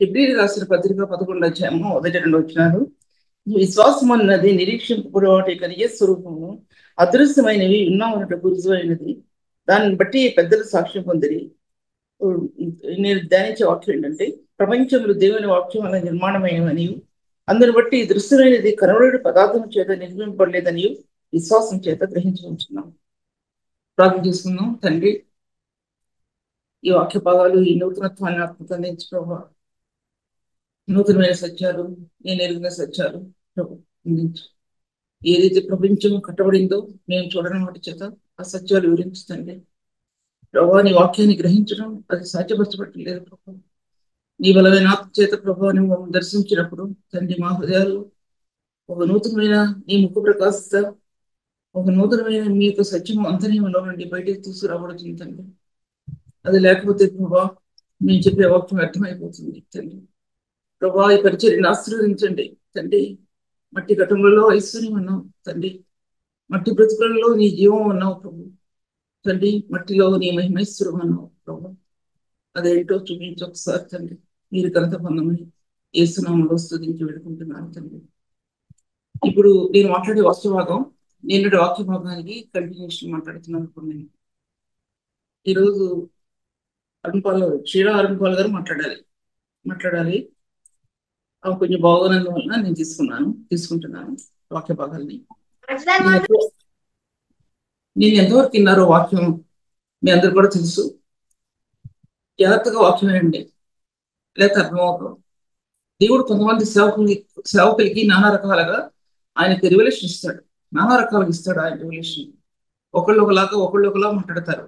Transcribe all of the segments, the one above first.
హెబ్రీయులు రాసిన పత్రిక 11 అధ్యాయము 1-2 వచనాలు. విశ్వాసం అన్నది నిరీక్షింపబడు వాటి కలిగే స్వరూపము, అదృశ్యమైనవి ఉన్నామన్నట్టు రుజువైనది. దానిని బట్టి పెద్దలు సాక్ష్యం పొందిరి. నేను ధ్యానించే వాక్యం ఏంటంటే, ప్రపంచంలో దేవుని వాక్యం వల్ల నిర్మాణమైనవని, అందుని బట్టి దృశ్యమైనది కనబడే పదార్థం చేత నిర్మింపబడలేదని విశ్వాసం చేత గ్రహించుకుంటున్నాం. ప్రార్థన చేసుకుందాం. తండ్రి, ఈ వాక్య భాగాలు ఈ నూతనత్వాన్ని ఆత్మకు అందించు ప్రభావ. నూతనమైన సత్యాలు, నేను ఎరిగిన సత్యాలు ప్రభు అందించు. ఏదైతే ప్రపంచం కట్టబడిందో మేము చూడడం వాటి చేత ఆ సత్యాలు వివరించుతండి ప్రభావ. నీ వాక్యాన్ని గ్రహించడం అది సాధ్యపరచబట్టలేదు ప్రభావ. నీ బలమైన ఆత్మ చేత ప్రభావాన్ని మమ్మల్ని దర్శించినప్పుడు తండ్రి, మా హృదయాలు ఒక నూతనమైన నీ ముఖ ప్రకాశిత, ఒక నూతనమైన మీ యొక్క సత్యం అంతర్యంలో నుండి బయటకు తీసుకురాబడుతుంది తండ్రి. అది లేకపోతే ప్రభా మేము చెప్పే వాక్యం అర్థమైపోతుంది తండ్రి. ప్రభా, ఈ పరిచర్యను ఆశీర్వదించండి తండ్రి. మట్టి కటములలో ఐశ్వర్యం ఉన్నావు తండ్రి, మట్టి బ్రతుకులలో నీ జీవం ఉన్నావు ప్రభు తండ్రి, మట్టిలో నీ మహిమేశ్వరం అన్నావు ప్రభు. అదేంటో చూపించి ఒకసారి తండ్రి, మీరు ఘనత పొందమని యేసునామములో స్తుతించి వేడుకుంటున్నాను తండ్రి. ఇప్పుడు నేను మాట్లాడే వాక్య భాగం నిన్నటి వాక్య భాగానికి కంటిన్యూషన్ మాట్లాడుతున్నాను. ఇప్పుడు నేను ఈరోజు అరుణ్పాల్ గారు మాట్లాడాలి. అవి కొంచెం బాగోనందు వలన నేను తీసుకుంటున్నాను వాక్య భాగాల్ని. నేను ఎంతవరకు విన్నారో వాక్యం మీ అందరు కూడా తెలుసు. జాగ్రత్తగా వాక్యం వినండి, లేకపోతే అర్థమవుతాం. దేవుడు కొంతమంది సేవకులకి నానా రకాలుగా ఆయనకి రివల్యూషన్ ఇస్తాడు, నానా రకాలుగా ఇస్తాడు ఆయన రివల్యూషన్. ఒకళ్ళు ఒకలా మాట్లాడతారు.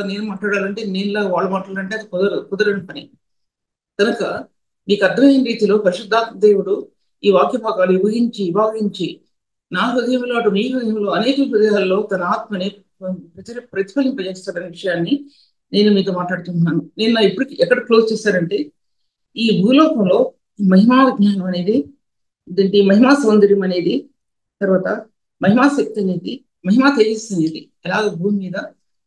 నేను మాట్లాడాలంటే నేనులాగా వాళ్ళు మాట్లాడాలంటే అది కుదరని పని. కనుక నీకు అర్థమైన రీతిలో పరిశుద్ధాత్మ దేవుడు ఈ వాక్య భాగాలు విభాగించి నా హృదయంలో అటు నీ హృదయంలో అనేక హృదయాల్లో తన ఆత్మని ప్రతిఫలింపజేస్తాడనే విషయాన్ని నేను మీతో మాట్లాడుతున్నాను. నేను ఇప్పుడు ఎక్కడ క్లోజ్ చేశారంటే, ఈ భూలోకంలో మహిమా విజ్ఞానం అనేది, మహిమా సౌందర్యం అనేది, తర్వాత మహిమా శక్తి అనేది, మహిమా తేజస్సు అనేది ఎలాగ భూమి మీద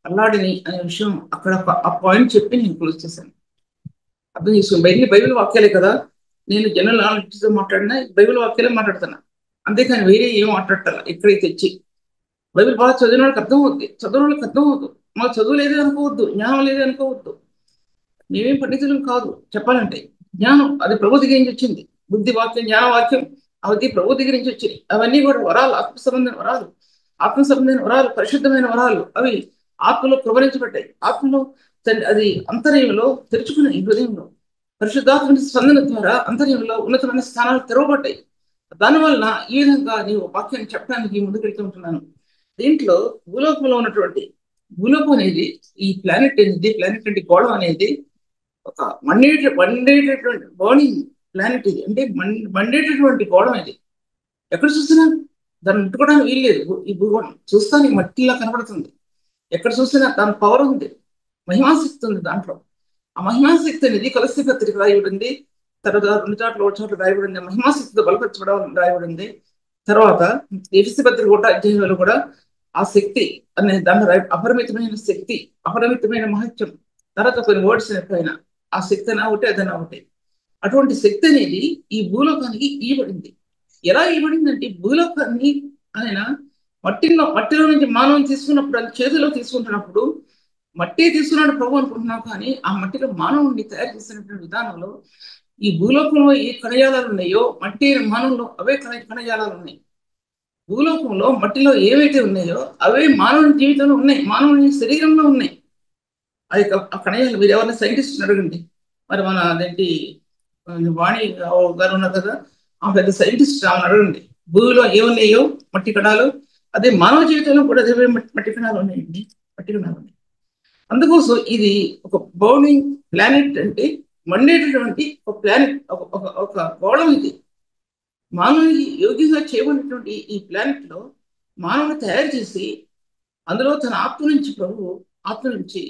అల్లాడిని అనే విషయం అక్కడ ఆ పాయింట్ చెప్పి నేను క్లోజ్ చేశాను. అర్థం చేసుకోండి. బైబిల్ వాక్యాలే కదా, నేను జనరల్ నాలెడ్జ్తో మాట్లాడినా బైబిల్ వాక్యాలే మాట్లాడుతున్నా, అంతేకాని వేరే ఏం మాట్లాడతారా. ఎక్కడైతే తెచ్చి బైబిల్ బాగా చదివిన వాళ్ళకి అర్థం అవుద్ది, చదివిన వాళ్ళకి అర్థం అవుద్దు. మాకు చదువు లేదే అనుకోవద్దు, జ్ఞానం లేదే అనుకోవద్దు. మేమేం పండితులం కాదు. చెప్పాలంటే జ్ఞానం అది ప్రభు దగ్గర నుంచి వచ్చింది. బుద్ధి వాక్యం, జ్ఞాన వాక్యం అవన్నీ ప్రభు దగ్గర నుంచి వచ్చింది. అవన్నీ కూడా వరాలు, ఆత్మ సంబంధమైన వరాలు, పరిశుద్ధమైన వరాలు. అవి ఆత్మలో ప్రవరించబడ్డాయి. ఆత్మలో అది అంతర్యంలో తెరుచుకున్నాయి. హృదయంలో పరిశుద్ధాత్మ స్పందన ద్వారా అంతర్యంలో ఉన్నతమైన స్థానాలు తెరవబడ్డాయి. దానివలన ఈ విధంగా నీవు వాక్యాన్ని చెప్పడానికి ముందుకెళ్తుంటున్నాను. దీంట్లో భూలోకంలో ఉన్నటువంటి భూలోకం అనేది, ఈ ప్లానెట్ అంటే గోళం అనేది ఒక మండేటటువంటి బర్నింగ్ ప్లానెట్. ఇది అంటే మండేటటువంటి గోళం ఇది. ఎక్కడ చూసినా దాన్ని ముట్టుకోవడానికి వీల్లేదు. ఈ భూగోళం చూస్తానికి మట్టిలా కనబడుతుంది. ఎక్కడ చూసినా దాని పవర్ ఉంది, మహిమాశక్తి ఉంది దాంట్లో. ఆ మహిమాశక్తి అనేది కలసి పత్రిక రాయబడింది. తర్వాత 2 చోట్ల 1 చోట్ల రాయబడింది. మహిమాశక్తితో బలపరచబడం రాయబడింది. తర్వాత ఎఫెసీ పత్రిక 1 అధ్యాయంలో కూడా ఆ శక్తి అనే దాని అపరిమితమైన శక్తి, అపరిమితమైన మహత్యం, తర్వాత కొన్ని వర్డ్స్ పైన ఆ శక్తి అయినా ఒకటి, అదైనా ఒకటి. అటువంటి శక్తి అనేది ఈ భూలోకానికి ఇవ్వబడింది. ఎలా ఇవ్వబడిందంటే, భూలోకాన్ని ఆయన మట్టిలో నుంచి మానవం తీసుకున్నప్పుడు, అది చేతిలో తీసుకుంటున్నప్పుడు మట్టి తీసుకున్నాడు ప్రభు అనుకుంటున్నాం. కానీ ఆ మట్టిలో మానవుడిని తయారు చేసినటువంటి విధానంలో ఈ భూలోకంలో ఏ కణజాలాలు ఉన్నాయో మట్టి మానవుల్లో అవే కణజాలాలు ఉన్నాయి. భూలోకంలో మట్టిలో ఏవైతే ఉన్నాయో అవే మానవుని జీవితంలో ఉన్నాయి, మానవుని శరీరంలో ఉన్నాయి. అది ఆ కణజాలు. మీరు ఎవరైనా సైంటిస్ట్ అడగండి. మరి మన వాణి గారు ఉన్నారు కదా, ఆ పెద్ద సైంటిస్ట్, ఆమెను అడగండి. భూమిలో ఏమున్నాయో మట్టి కణాలు, అదే మానవ జీవితంలో కూడా అదే మట్టి కణాలు ఉన్నాయండి. మట్టి కణాలు ఉన్నాయి. అందుకోసం ఇది ఒక బర్నింగ్ ప్లానెట్, అంటే మండేటటువంటి ఒక ప్లానెట్, ఒక గోళం. ఇది మానవునికి యోగ్యంగా చేయబడినటువంటి ఈ ప్లానెట్ లో మానవుని తయారు చేసి అందులో తన ఆత్మ నుంచి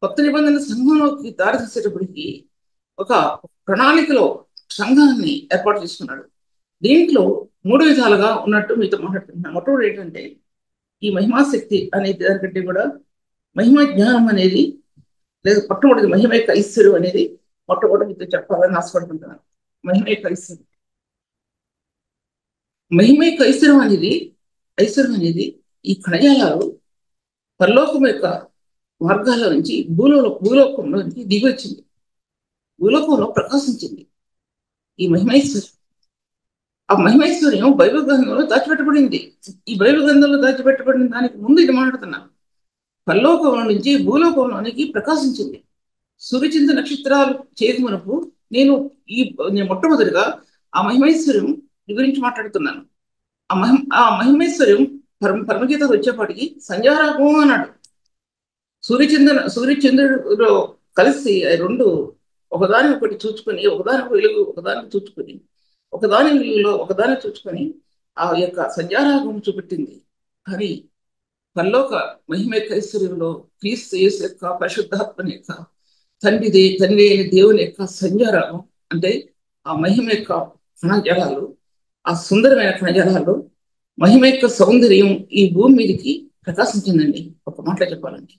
కొత్త నిబంధన సంఘంలోకి దారి తీసేటప్పటికి ఒక ప్రణాళికలో సంఘాన్ని ఏర్పాటు చేసుకున్నాడు. దీంట్లో 3 విధాలుగా ఉన్నట్టు మీతో మాట్లాడుతున్నాను. మొట్టమొదటి ఏంటంటే, ఈ మహిమాశక్తి అనే దానికంటే కూడా మహిమ జ్ఞానం అనేది, లేదా మొట్టమొదటి మహిమ యొక్క ఐశ్వర్యం అనేది మొట్టమొదటి మీతో చెప్పాలని ఆశపడుతుంటున్నాను. మహిమే ఐశ్వర్యం. మహిమే ఐశ్వర్యం అనేది ఈ కణజాలాలు పరలోకం యొక్క మార్గాల నుంచి భూలోకంలోనికి దిగి వచ్చింది. భూలోకంలో ప్రకాశించింది ఈ మహిమైశ్వర్యం. ఆ మహిమైశ్వర్యం బైబిల్ గ్రంథంలో దాచిపెట్టబడింది. ఈ బైబిల్ గ్రంథంలో దాచిపెట్టబడిన దానికి ముందు ఇది మాట్లాడుతున్నా. పరలోకంలో నుంచి భూలోకంలోనికి ప్రకాశించింది. సూర్యచంద్ర నక్షత్రాలు చేరుకున్నప్పుడు నేను మొట్టమొదటిగా ఆ మహిమైశ్వర్యం గురించి మాట్లాడుతున్నాను. ఆ మహిమైశ్వర్యం పరమగీతకు వచ్చేపాటికి సంధ్యారాగం అన్నాడు. సూర్యచంద్రుడు కలిసి రెండు ఒకదాని ఒకటి చూచుకొని, ఒకదాని వెలుగు ఒకదానికి చూచుకొని, ఒకదాని వెలుగులో ఒకదాన్ని చూచుకొని ఆ యొక్క సంధ్యారాగం చూపెట్టింది. కానీ పరలోక మహిమ ఐశ్వర్యంలో క్రీస్తు యేసు యొక్క పరిశుద్ధాత్మని యొక్క తండ్రి అయిన దేవుని యొక్క సంధ్యారాగం అంటే ఆ మహిమ యొక్క కణజాలాలు, ఆ సుందరమైన కణజాలాలు, మహిమ యొక్క సౌందర్యం ఈ భూమి మీదకి ప్రకాశించిందండి. ఒక మాటలో చెప్పాలండి,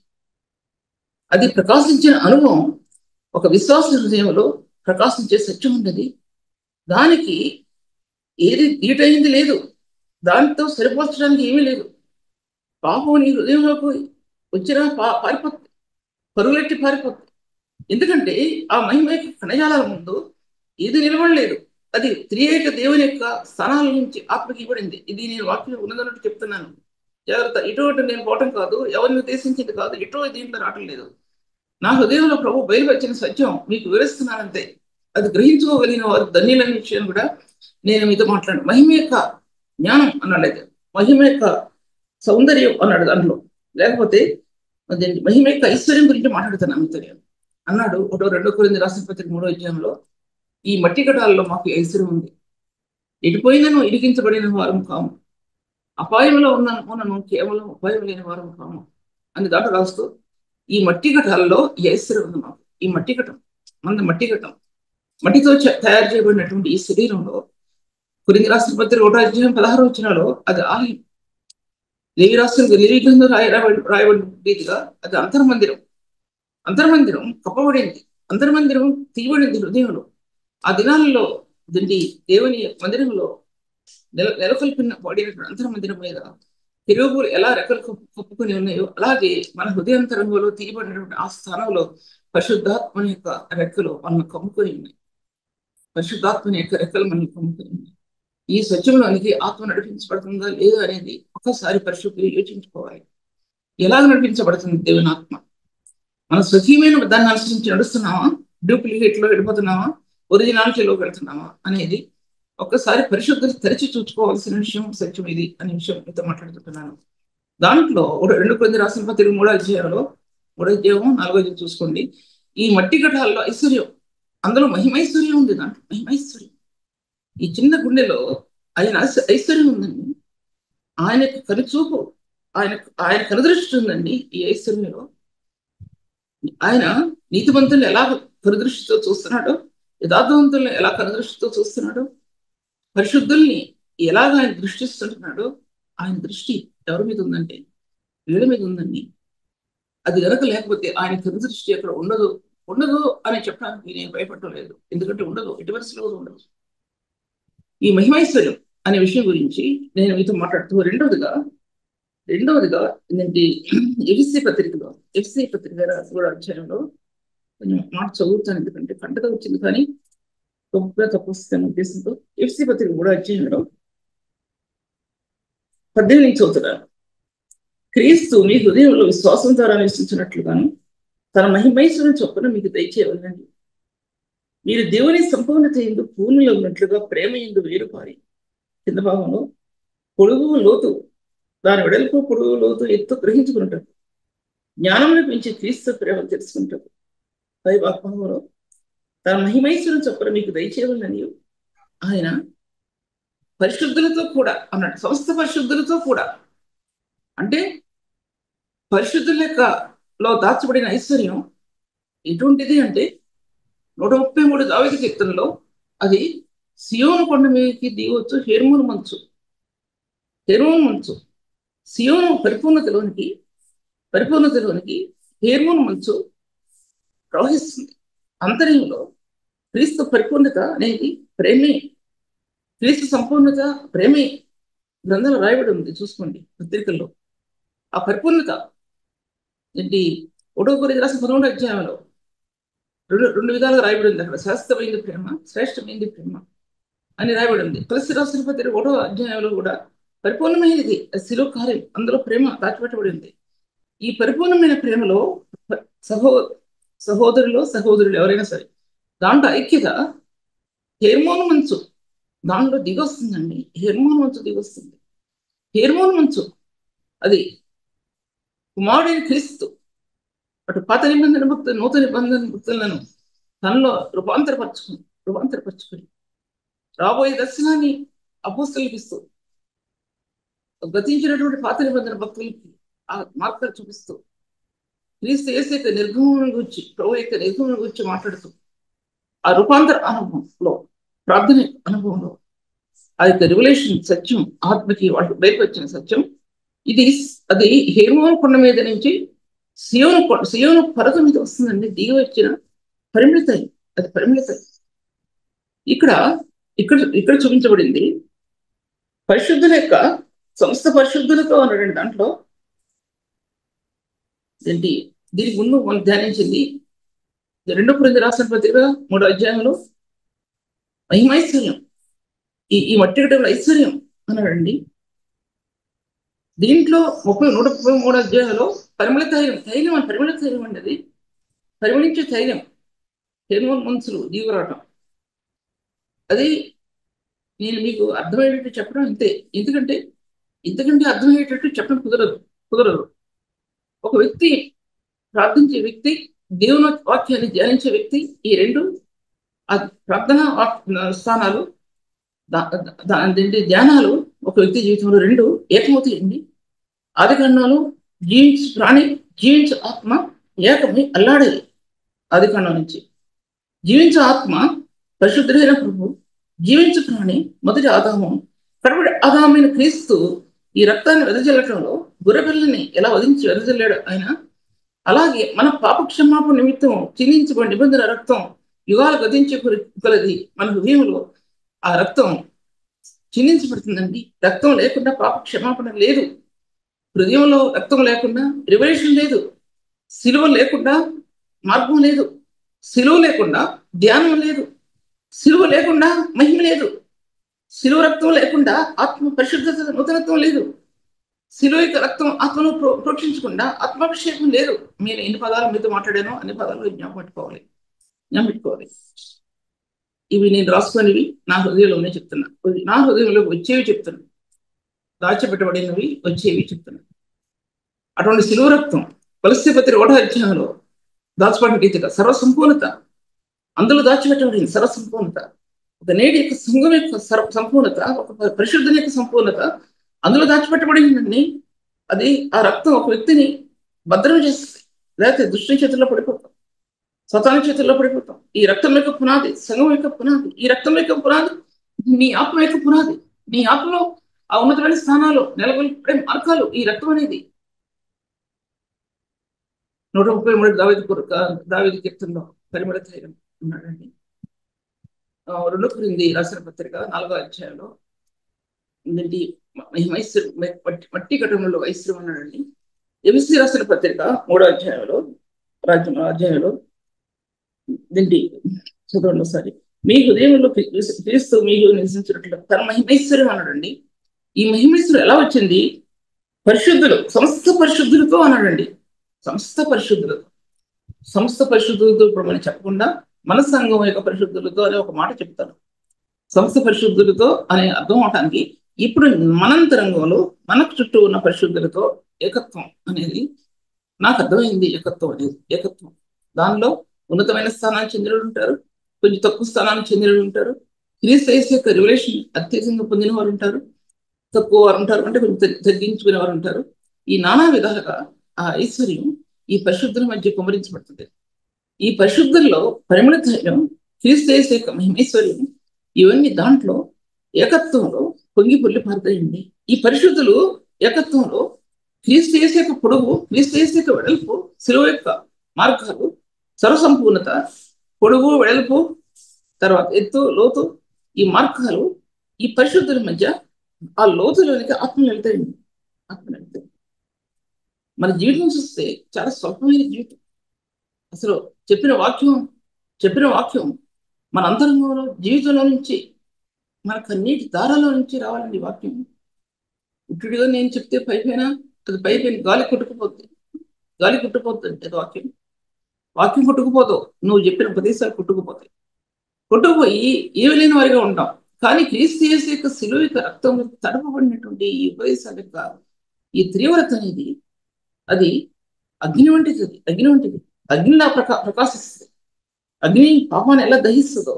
అది ప్రకాశించిన అనుభవం ఒక విశ్వాస హృదయంలో ప్రకాశించే సత్యం ఉన్నది. దానికి ఏది దీటైంది లేదు, దానితో సరిపోల్చడానికి ఏమీ లేదు. పాపం నీ హృదయంలోకి వచ్చినా పారిపోతుంది, పరుగులెట్టి పారిపోతుంది. ఎందుకంటే ఆ మహిమ యొక్క కణజాలాల ముందు ఏది నిలబడలేదు. అది త్రియేక దేవుని యొక్క స్థానాల నుంచి ఆత్మకి ఇవ్వబడింది. ఇది నేను వాక్యం ఉన్నదన్నట్టు చెప్తున్నాను. జాగ్రత్త. ఇటువంటి నేను పోవటం కాదు, ఎవరిని ఉద్దేశించింది కాదు, ఇటో దీంట్లో రావటం లేదు. నా హృదయంలో ప్రభు బయలుపరిచిన సత్యం మీకు వివరిస్తున్నానంతే. అది గ్రహించుకోగలిగిన వారు ధన్యులనే విషయం కూడా నేను మీతో మాట్లాడాను. మహిమ యొక్క జ్ఞానం అన్నాడు, అయితే మహిమ యొక్క సౌందర్యం అన్నాడు దాంట్లో. లేకపోతే మహిమ యొక్క ఐశ్వర్యం గురించి మాట్లాడుతున్నాను మీతో నేను అన్నాడు. 1-2 కొరింథీయులకు రాసిన పత్రిక 3వ అధ్యాయంలో ఈ మట్టి కటాలలో మాకు ఐశ్వర్యం ఉంది, ఎటుపోయినను ఇరిగించబడిన వారం కాము, అపాయంలో ఉన్నను కేవలం అపాయం లేని వారం కాము అని దాంట్లో రాస్తూ ఈ మట్టి ఘటాలలో ఈ ఐశ్వర్యం ఉంది మాకు. ఈ మట్టి ఘటం మన మట్టి ఘటం, మట్టితో తయారు చేయబడినటువంటి ఈ శరీరంలో కొరింథీయులకు రాసిన పత్రిక 1వ అధ్యాయం 16వ వచనంలో అది ఆలయం. లేవి గ్రంథం రాయబడిన రీతిగా అది అంతర్మందిరం కప్పబడింది, అంతర్మందిరం తీయబడింది హృదయంలో. ఆ దినాలలో దేవుని మందిరంలో నెలకొల్పిన పడినటువంటి అంతర్మందిరం మీద కెరూబులు ఎలా రెక్కలు కప్పుకొని ఉన్నాయో, అలాగే మన హృదయాంతరంగంలో తీయబడినటువంటి ఆ స్థానంలో పరిశుద్ధాత్మ యొక్క రెక్కలు మనల్ని కమ్ముకొని ఉన్నాయి. పరిశుద్ధాత్మ యొక్క రెక్కలు మనల్ని కమ్ముకొని ఉన్నాయి. ఈ సత్యంలోనికి ఆత్మ నడిపించబడుతుందా లేదా అనేది ఒక్కసారి పరిశుద్ధులు యోచించుకోవాలి. ఎలాగ నడిపించబడుతుంది దేవుని ఆత్మ? మన స్వకీయమైన దాన్ని అనుసరించి నడుస్తున్నామా, డూప్లికేట్ లో వెళ్ళిపోతున్నామా, ఒరిజినాలిటీలో వెళ్తున్నామా అనేది ఒక్కసారి పరిశుద్ధులు తెరిచి చూసుకోవాల్సిన విషయం, సత్యం ఇది అనే విషయం మీతో మాట్లాడుతుంటున్నాను. దాంట్లో 2 కొరింథీయులకు రాసిన పత్రిక 3వ అధ్యాయంలో 3వ అధ్యాయం 4వ అధ్యాయం చూసుకోండి. ఈ మట్టి ఘటాల్లో ఐశ్వర్యం, అందులో మహిమైశ్వర్యం ఉంది. దాంట్లో మహిమైశ్వర్యం, ఈ చిన్న గుండెలో ఆయన ఐశ్వర్యం ఉందండి. ఆయన కనుచూపు, ఆయన కనుదృష్టి ఉందండి ఈ ఐశ్వర్యంలో. ఆయన నీతిమంతుల్ని ఎలా కనుదృష్టితో చూస్తున్నాడో, యథార్థవంతుల్ని ఎలా కనుదృష్టితో చూస్తున్నాడో, పరిశుద్ధుల్ని ఎలాగ ఆయన దృష్టిస్తుంటున్నాడో, ఆయన దృష్టి ఎవరి మీద ఉందంటే వీళ్ళ మీద ఉందండి. అది కనుక లేకపోతే ఆయన కనుదృష్టి అక్కడ ఉండదు అని చెప్పడానికి నేను భయపడలేదు. ఎందుకంటే ఉండదు, ఎటువంటి కూడా ఉండదు. ఈ మహిమైశ్వర్యం అనే విషయం గురించి నేను మీతో మాట్లాడుతూ రెండవదిగా ఏంటంటే ఎఫ్ఎస్సీ పత్రికలో 3వ అధ్యాయంలో కొంచెం మాట చదువుతాను, ఎందుకంటే పంటగా వచ్చింది కానీ గొప్పగా తప్పొస్తాను ఉద్దేశంతో. ఎఫ్ఎస్సీ పత్రిక 3వ అధ్యాయంలో 18 నుంచి చదువుతున్నారు. క్రీస్తు మీ హృదయంలో విశ్వాసం ద్వారా నివసించినట్లుగాను తన మహిమైశ్వర్యం చొప్పున మీకు దయచేయవలనండి. మీరు దేవుని సంపూర్ణత ఎందు పూర్ణులు ఉన్నట్లుగా ప్రేమ ఎందు వేరుపారి కింద భాగంలో పొడుగు లోతు, దాని వెడల్పు పొడుగు లోతు ఎత్తు గ్రహించుకుంటారు, జ్ఞానంలో పెంచి క్రీస్తు ప్రేమ తెలుసుకుంటారు. పై భాగంలో తన మహిమైశ్వరం చొప్పున మీకు దయచేయాలని ఆయన పరిశుద్ధులతో కూడా అన్నాడు. సమస్త పరిశుద్ధులతో కూడా అంటే పరిశుద్ధుల లెక్కలో దాచబడిన ఐశ్వర్యం ఎటువంటిది అంటే 133 దావీదు కీర్తనలో అది సియోను కొండ మీదకి దిగవచ్చు హెర్మోన్ మంచు, సియోను పరిపూర్ణతలోనికి హెర్మోన్ మంచు ప్రవహిస్తుంది. అంతర్యంలో క్రీస్తు పరిపూర్ణత అనేది ప్రేమే. క్రీస్తు సంపూర్ణత ప్రేమే. గ్రంథంలో రాయబడి ఉంది, చూసుకోండి పత్రికల్లో. ఆ పరిపూర్ణత ఏంటి? 1 కొరింథీయులకు రాసిన 11వ అధ్యాయంలో రెండు విధాలుగా రాయబడి ఉంది. అక్కడ శాశ్వతమైంది ప్రేమ, శ్రేష్టమైంది ప్రేమ అని రాయబడి ఉంది. తులసి రాసిన పత్రిక 1వ అధ్యాయంలో కూడా పరిపూర్ణమైనది శిలువ కార్యం, అందులో ప్రేమ దాచిపెట్టబడి ఉంది. ఈ పరిపూర్ణమైన ప్రేమలో సహో సహోదరులు ఎవరైనా సరే దాంట్లో ఐక్యత హేర్మోన్ మంచు దానిలో దిగొస్తుందండి. హేర్మోన్ మంచు దిగొస్తుంది. హేర్మోన్ మంచు అది కుమారుడైన క్రీస్తు అటు పాత నిబంధన భక్తులు నూతన నిబంధన భక్తులను తనలో రూపాంతరపరుచుకుని రాబోయే దర్శనాన్ని అపోస్తలులకు ఇస్తూ, గతించినటువంటి పాత నిబంధన భక్తులకి ఆ మార్గాలు చూపిస్తూ, క్రీస్తు యేసు యొక్క నిర్గమనం గురించి, ప్రభు యొక్క నిర్గమనం గురించి మాట్లాడుతూ, ఆ రూపాంతర అనుభవంలో, ప్రార్థన అనుభవంలో ఆ యొక్క రివల్యూషన్ సత్యం, ఆత్మకి వాళ్ళు బయటకు వచ్చిన సత్యం అది హేర్మోన్ కొండ మీద నుంచి సియోను పర్వత మీద వస్తుందండి. దిగి వచ్చిన పరిమిళితాయి. అది పరిమిళితాయి. ఇక్కడ చూపించబడింది పరిశుద్ధుల యొక్క సంస్థ పరిశుద్ధులతో అన్నాడండి. దాంట్లో ఏంటి? దీనికి ముందు మనం ధ్యానించింది 2 కొరింథీయులకు రాసిన పత్రిక 3వ అధ్యాయంలో మహిమైశ్వర్యం, ఈ మట్టి గడ్డల ఐశ్వర్యం అన్నాడండి. దీంట్లో 133 అధ్యాయంలో పరిమళ తైలం అని పరిమళ తైలం అండి. అది పరిమళించే తైలం, హేర్మోన్ మంచులు దిగురాటం. అది నేను మీకు అర్థమయ్యేటట్టు చెప్పడం అంతే. ఎందుకంటే అర్థమయ్యేటట్టు చెప్పడం కుదరదు. ఒక వ్యక్తి ప్రార్థించే వ్యక్తి, దేవుని వాక్యాన్ని ధ్యానించే వ్యక్తి, ఈ రెండు ప్రార్థనా స్థానాలు ధ్యానాలు ఒక వ్యక్తి జీవితంలో రెండు ఏకమవుతాయండి. ఆదికాండంలో జీవించు ప్రాణి, జీవించు ఆత్మ ఏకమై అల్లాడేది. ఆదికాండం నుంచి జీవించు ఆత్మ పరిశుద్ధుడైన ప్రభు, జీవించు ప్రాణి మొదటి ఆదాము, కడపడి ఆదామైన క్రీస్తు ఈ రక్తాన్ని వెదజల్లటంలో గుర్రపిల్లని ఎలా వెదజల్లాడు ఆయన, అలాగే మన పాప క్షమాపణ నిమిత్తం చిందించబడిన నిబంధన రక్తం యుగాలు గతించే కొలది మన హృదయంలో ఆ రక్తం చిందించబడుతుందండి. రక్తం లేకుండా పాప క్షమాపణ లేదు. హృదయంలో రక్తం లేకుండా రివల్యూషన్ లేదు. సిలువ లేకుండా మార్గం లేదు. సిలువ లేకుండా ధ్యానం లేదు. సిలువ లేకుండా మహిమ లేదు. సిలువ రక్తం లేకుండా ఆత్మ పరిశుద్ధత నూతనత్వం లేదు. సిలువ యొక్క రక్తం ఆత్మను ప్రోక్షించకుండా ఆత్మాభిషేకం లేదు. నేను ఎన్ని పదాలు మీతో మాట్లాడానో అన్ని పదాలు జ్ఞాపకం పెట్టుకోవాలి. ఇవి నేను రాసుకునేవి నా హృదయంలోనే చెప్తున్నా. నా హృదయంలో వచ్చేవి చెప్తున్నా, దాచిపెట్టబడినవి వచ్చేవి చెప్తున్నా. అటువంటి సిలువ రక్తం కొలస్సీ పత్రిక 1వ అధ్యాయంలో దాచిపెట్టిన రీతిగా సర్వసంపూర్ణత అందులో దాచిపెట్టబడింది. సర్వసంపూర్ణత ఒక నేటి యొక్క సంఘం యొక్క సంపూర్ణత, ఒక పరిశుద్ధుని యొక్క సంపూర్ణత అందులో దాచిపెట్టబడిందండి. అది ఆ రక్తం ఒక వ్యక్తిని భద్రం చేస్తుంది. లేకపోతే దుష్టుని చేతుల్లో పడిపోతాం, స్వతాని చేతుల్లో పడిపోతాం. ఈ రక్తం యొక్క పునాది సంఘం యొక్క పునాది. ఈ రక్తం యొక్క పునాది నీ ఆత్మ యొక్క పునాది. నీ ఆత్మలో ఆ ఉన్నతమైన స్థానాలు నెలకొల్పే మార్గాలు ఈ రక్తం అనేది. 133 దావీదు కీర్తనలో పరిమళ తైలం ఉన్నాడండి. 2 కొరింథీయులకు రాసిన పత్రిక 4వ అధ్యాయంలో మట్టి కటంలో ఐశ్వర్యం అన్నాడండి. ఎఫెసీయులకు రాసిన పత్రిక 3వ అధ్యాయంలో చదవండి ఒకసారి. మీ హృదయంలో క్రీస్తు మీకు నివసించినట్లు తన మహిమైశ్వర్యం అన్నాడండి. ఈ మహిమైశ్వర్యం ఎలా వచ్చింది? పరిశుద్ధులు, సమస్త పరిశుద్ధులతో అన్నాడండి. సమస్త పరిశుద్ధులతో ఇప్పుడు మనం చెప్పకుండా మన సంఘం యొక్క పరిశుద్ధులతో అనే ఒక మాట చెప్తాను. సమస్త పరిశుద్ధులతో అనే అర్థం అవటానికి ఇప్పుడు మనంతరంగంలో మనకు చుట్టూ ఉన్న పరిశుద్ధులతో ఏకత్వం అనేది నాకు అర్థమైంది. ఏకత్వం దానిలో ఉన్నతమైన స్థానాన్ని చెందిన ఉంటారు, కొంచెం తక్కువ స్థానాన్ని చెందిన ఉంటారు. క్రీస్తు యేసు యొక్క రివల్యూషన్ అత్యధికంగా పొందిన వారు ఉంటారు, తక్కువ వారు ఉంటారు, అంటే కొంచెం తగ్గించుకునే వారు ఉంటారు. ఈ నానా విధాలుగా ఆ ఐశ్వర్యం ఈ పరిశుద్ధుల మధ్య కుమరించబడుతుంది. ఈ పరిశుద్ధుల్లో పరిమళ తైలం, క్రీస్తు యేసు యొక్క మహిమైశ్వర్యం, ఇవన్నీ దాంట్లో ఏకత్వంలో పొంగి పొల్లి పారుతాయండి. ఈ పరిశుద్ధులు ఏకత్వంలో క్రీస్తు యేసు యొక్క పొడుగు, క్రీస్తు యేసు యొక్క వెడల్పు, శిలువ యొక్క మార్గాలు, సర్వసంపూర్ణత, పొడుగు వెడల్పు తర్వాత ఎత్తు లోతు ఈ మార్గాలు ఈ పరిశుద్ధుల మధ్య ఆ లోతులోనికి ఆత్మలు వెళ్తాయండి. ఆత్మలు వెళ్తాయి. మన జీవితం చూస్తే చాలా స్వల్పమైన జీవితం. అసలు చెప్పిన వాక్యం చెప్పిన వాక్యం మన అంతరంగంలో జీవితంలో నుంచి మన కన్నీటి దారాలో నుంచి రావాలండి వాక్యం. ఇటుడిగా నేను చెప్తే పైపైన అది పైపైన గాలి కొట్టుకుపోతుంది. గాలి కొట్టుకుపోతుంది అది వాక్యం. వాక్యం కొట్టుకుపోదు, నువ్వు చెప్పిన ఉపదేశాలు కొట్టుకుపోతాయి. కొట్టుకుపోయి ఏమి లేని వారిగా ఉంటాం. కానీ క్రీస్తు యేసు యొక్క శిలువ యొక్క రక్తం తడపబడినటువంటి ఈ ఉపదేశాల యొక్క ఈ తీవ్రత అనేది అది అగ్ని వంటిది. అది అగ్ని వంటిది. అగ్నిలా ప్రకాశిస్తుంది. అగ్ని పాపాన్ని ఎలా దహిస్తుందో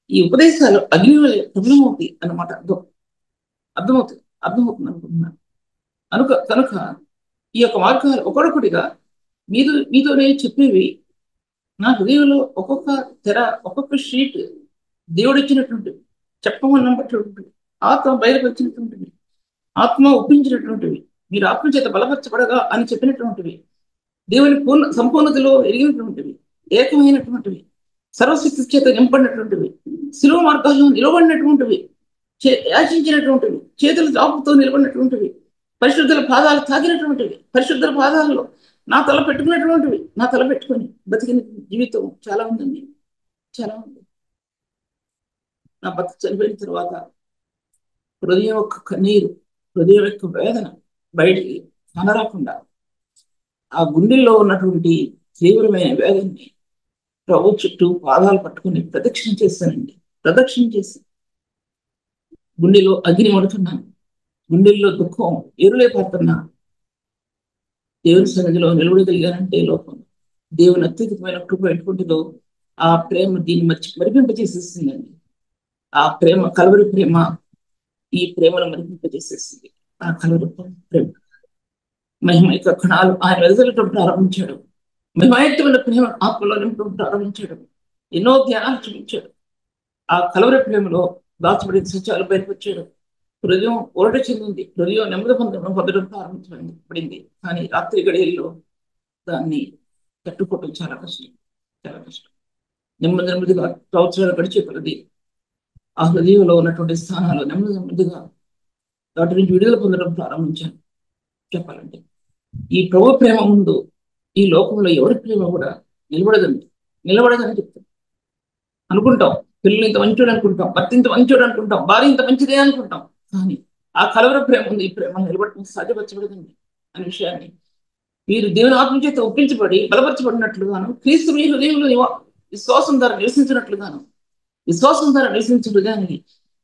ఈ ఉపదేశాలు అగ్ని వల్ల ప్రబలమవుతాయి అన్నమాట. అర్థమవుతుంది అనుకుంటున్నాను. కనుక ఈ యొక్క మార్గాలు ఒకడొకటిగా మీతో నేను చెప్పేవి నా హృదయంలో ఒక్కొక్క తెర, ఒక్కొక్క షీట్ దేవుడు ఇచ్చినటువంటివి, చెప్పమన్నటువంటివి, ఆత్మ బయలుపరిచినటువంటివి, ఆత్మ ఒప్పించినటువంటివి, మీరు ఆత్మ చేత బలపరచబడగా అని చెప్పినటువంటివి, దేవుని సంపూర్ణతలో ఎరిగినటువంటివి, ఏకమైనటువంటివి, సర్వశక్తి చేత నింపడినటువంటివి, శిలువ మార్గాల్లో నిలబడినటువంటివి, యాచించినటువంటివి, చేతుల జాపుతో నిలబడినటువంటివి, పరిశుద్ధుల పాదాలు తాకినటువంటివి, పరిశుద్ధుల పాదాలలో నా తల పెట్టుకున్నటువంటివి, నా తల పెట్టుకొని బతికిన జీవితం చాలా ఉందండి. చాలా ఉంది. నా భర్త చనిపోయిన తర్వాత హృదయం యొక్క కన్నీరు, హృదయం యొక్క వేదన బయటికి కనరాకుండా ఆ గుండెల్లో ఉన్నటువంటి తీవ్రమైన వేదనని ప్రభు చుట్టూ పాదాలు పట్టుకుని ప్రదక్షిణ చేశానండి. ప్రదక్షిణ చేసి గుండెలో అగ్ని పడుతున్నాను, గుండెల్లో దుఃఖం ఎరులే పడుతున్నా. దేవుని సన్నిధిలో నిలబడగలిగానంటే లోపం దేవుని అత్యధికమైన కృప ఎటువంటిదో ఆ ప్రేమ దీన్ని మరిపింపజేసేసిందండి. ఆ ప్రేమ కలవరి ప్రేమ ఈ ప్రేమను మరిపింపజేసేసింది. ఆ కలవరి ప్రేమ మహిమ యొక్క కణాలు ఆయన వెదజల్లటం ప్రారంభించాడు. మహిమాయుక్తమైన ప్రేమ ఆత్మలో నింపడం ప్రారంభించాడు. ఎన్నో ధ్యానాలు చూపించాడు. ఆ కలవరి ప్రేమలో దాచబడిన సత్యాలు బయటపరిచాడు. హృదయం ఊరట చెందింది. హృదయం నెమ్మది పొందడం ప్రారంభించబడింది. కానీ రాత్రి గడియల్లో దాన్ని తట్టుకోవటం చాలా కష్టం, చాలా కష్టం. నెమ్మదిగా సంవత్సరాలు గడిచే కొలది ఆ హృదయంలో ఉన్నటువంటి స్థానాలు నెమ్మదిగా వాటి నుంచి విడుదల పొందడం ప్రారంభించాను. చెప్పాలంటే ఈ ప్రభు ప్రేమ ముందు ఈ లోకంలో ఎవరి ప్రేమ కూడా నిలబడదని చెప్తాం. అనుకుంటాం పిల్లలు ఇంత మంచోడు అనుకుంటాం, భర్త ఇంత మంచోడు అనుకుంటాం, భార్య ఇంత మంచిదే అనుకుంటాం. కానీ ఆ కలవర ప్రేమ ఉంది, ఈ ప్రేమ నిలబడటం సాధ్యపరచబడదండి అనే విషయాన్ని మీరు దేవుని ఆత్మ చేత ఒప్పించబడి బలపరచబడినట్లుగాను, క్రీస్తు మీ హృదయంలో విశ్వాసం ద్వారా నివసించినట్లుగాను, విశ్వాసం ద్వారా నివసించిన హృదయానికి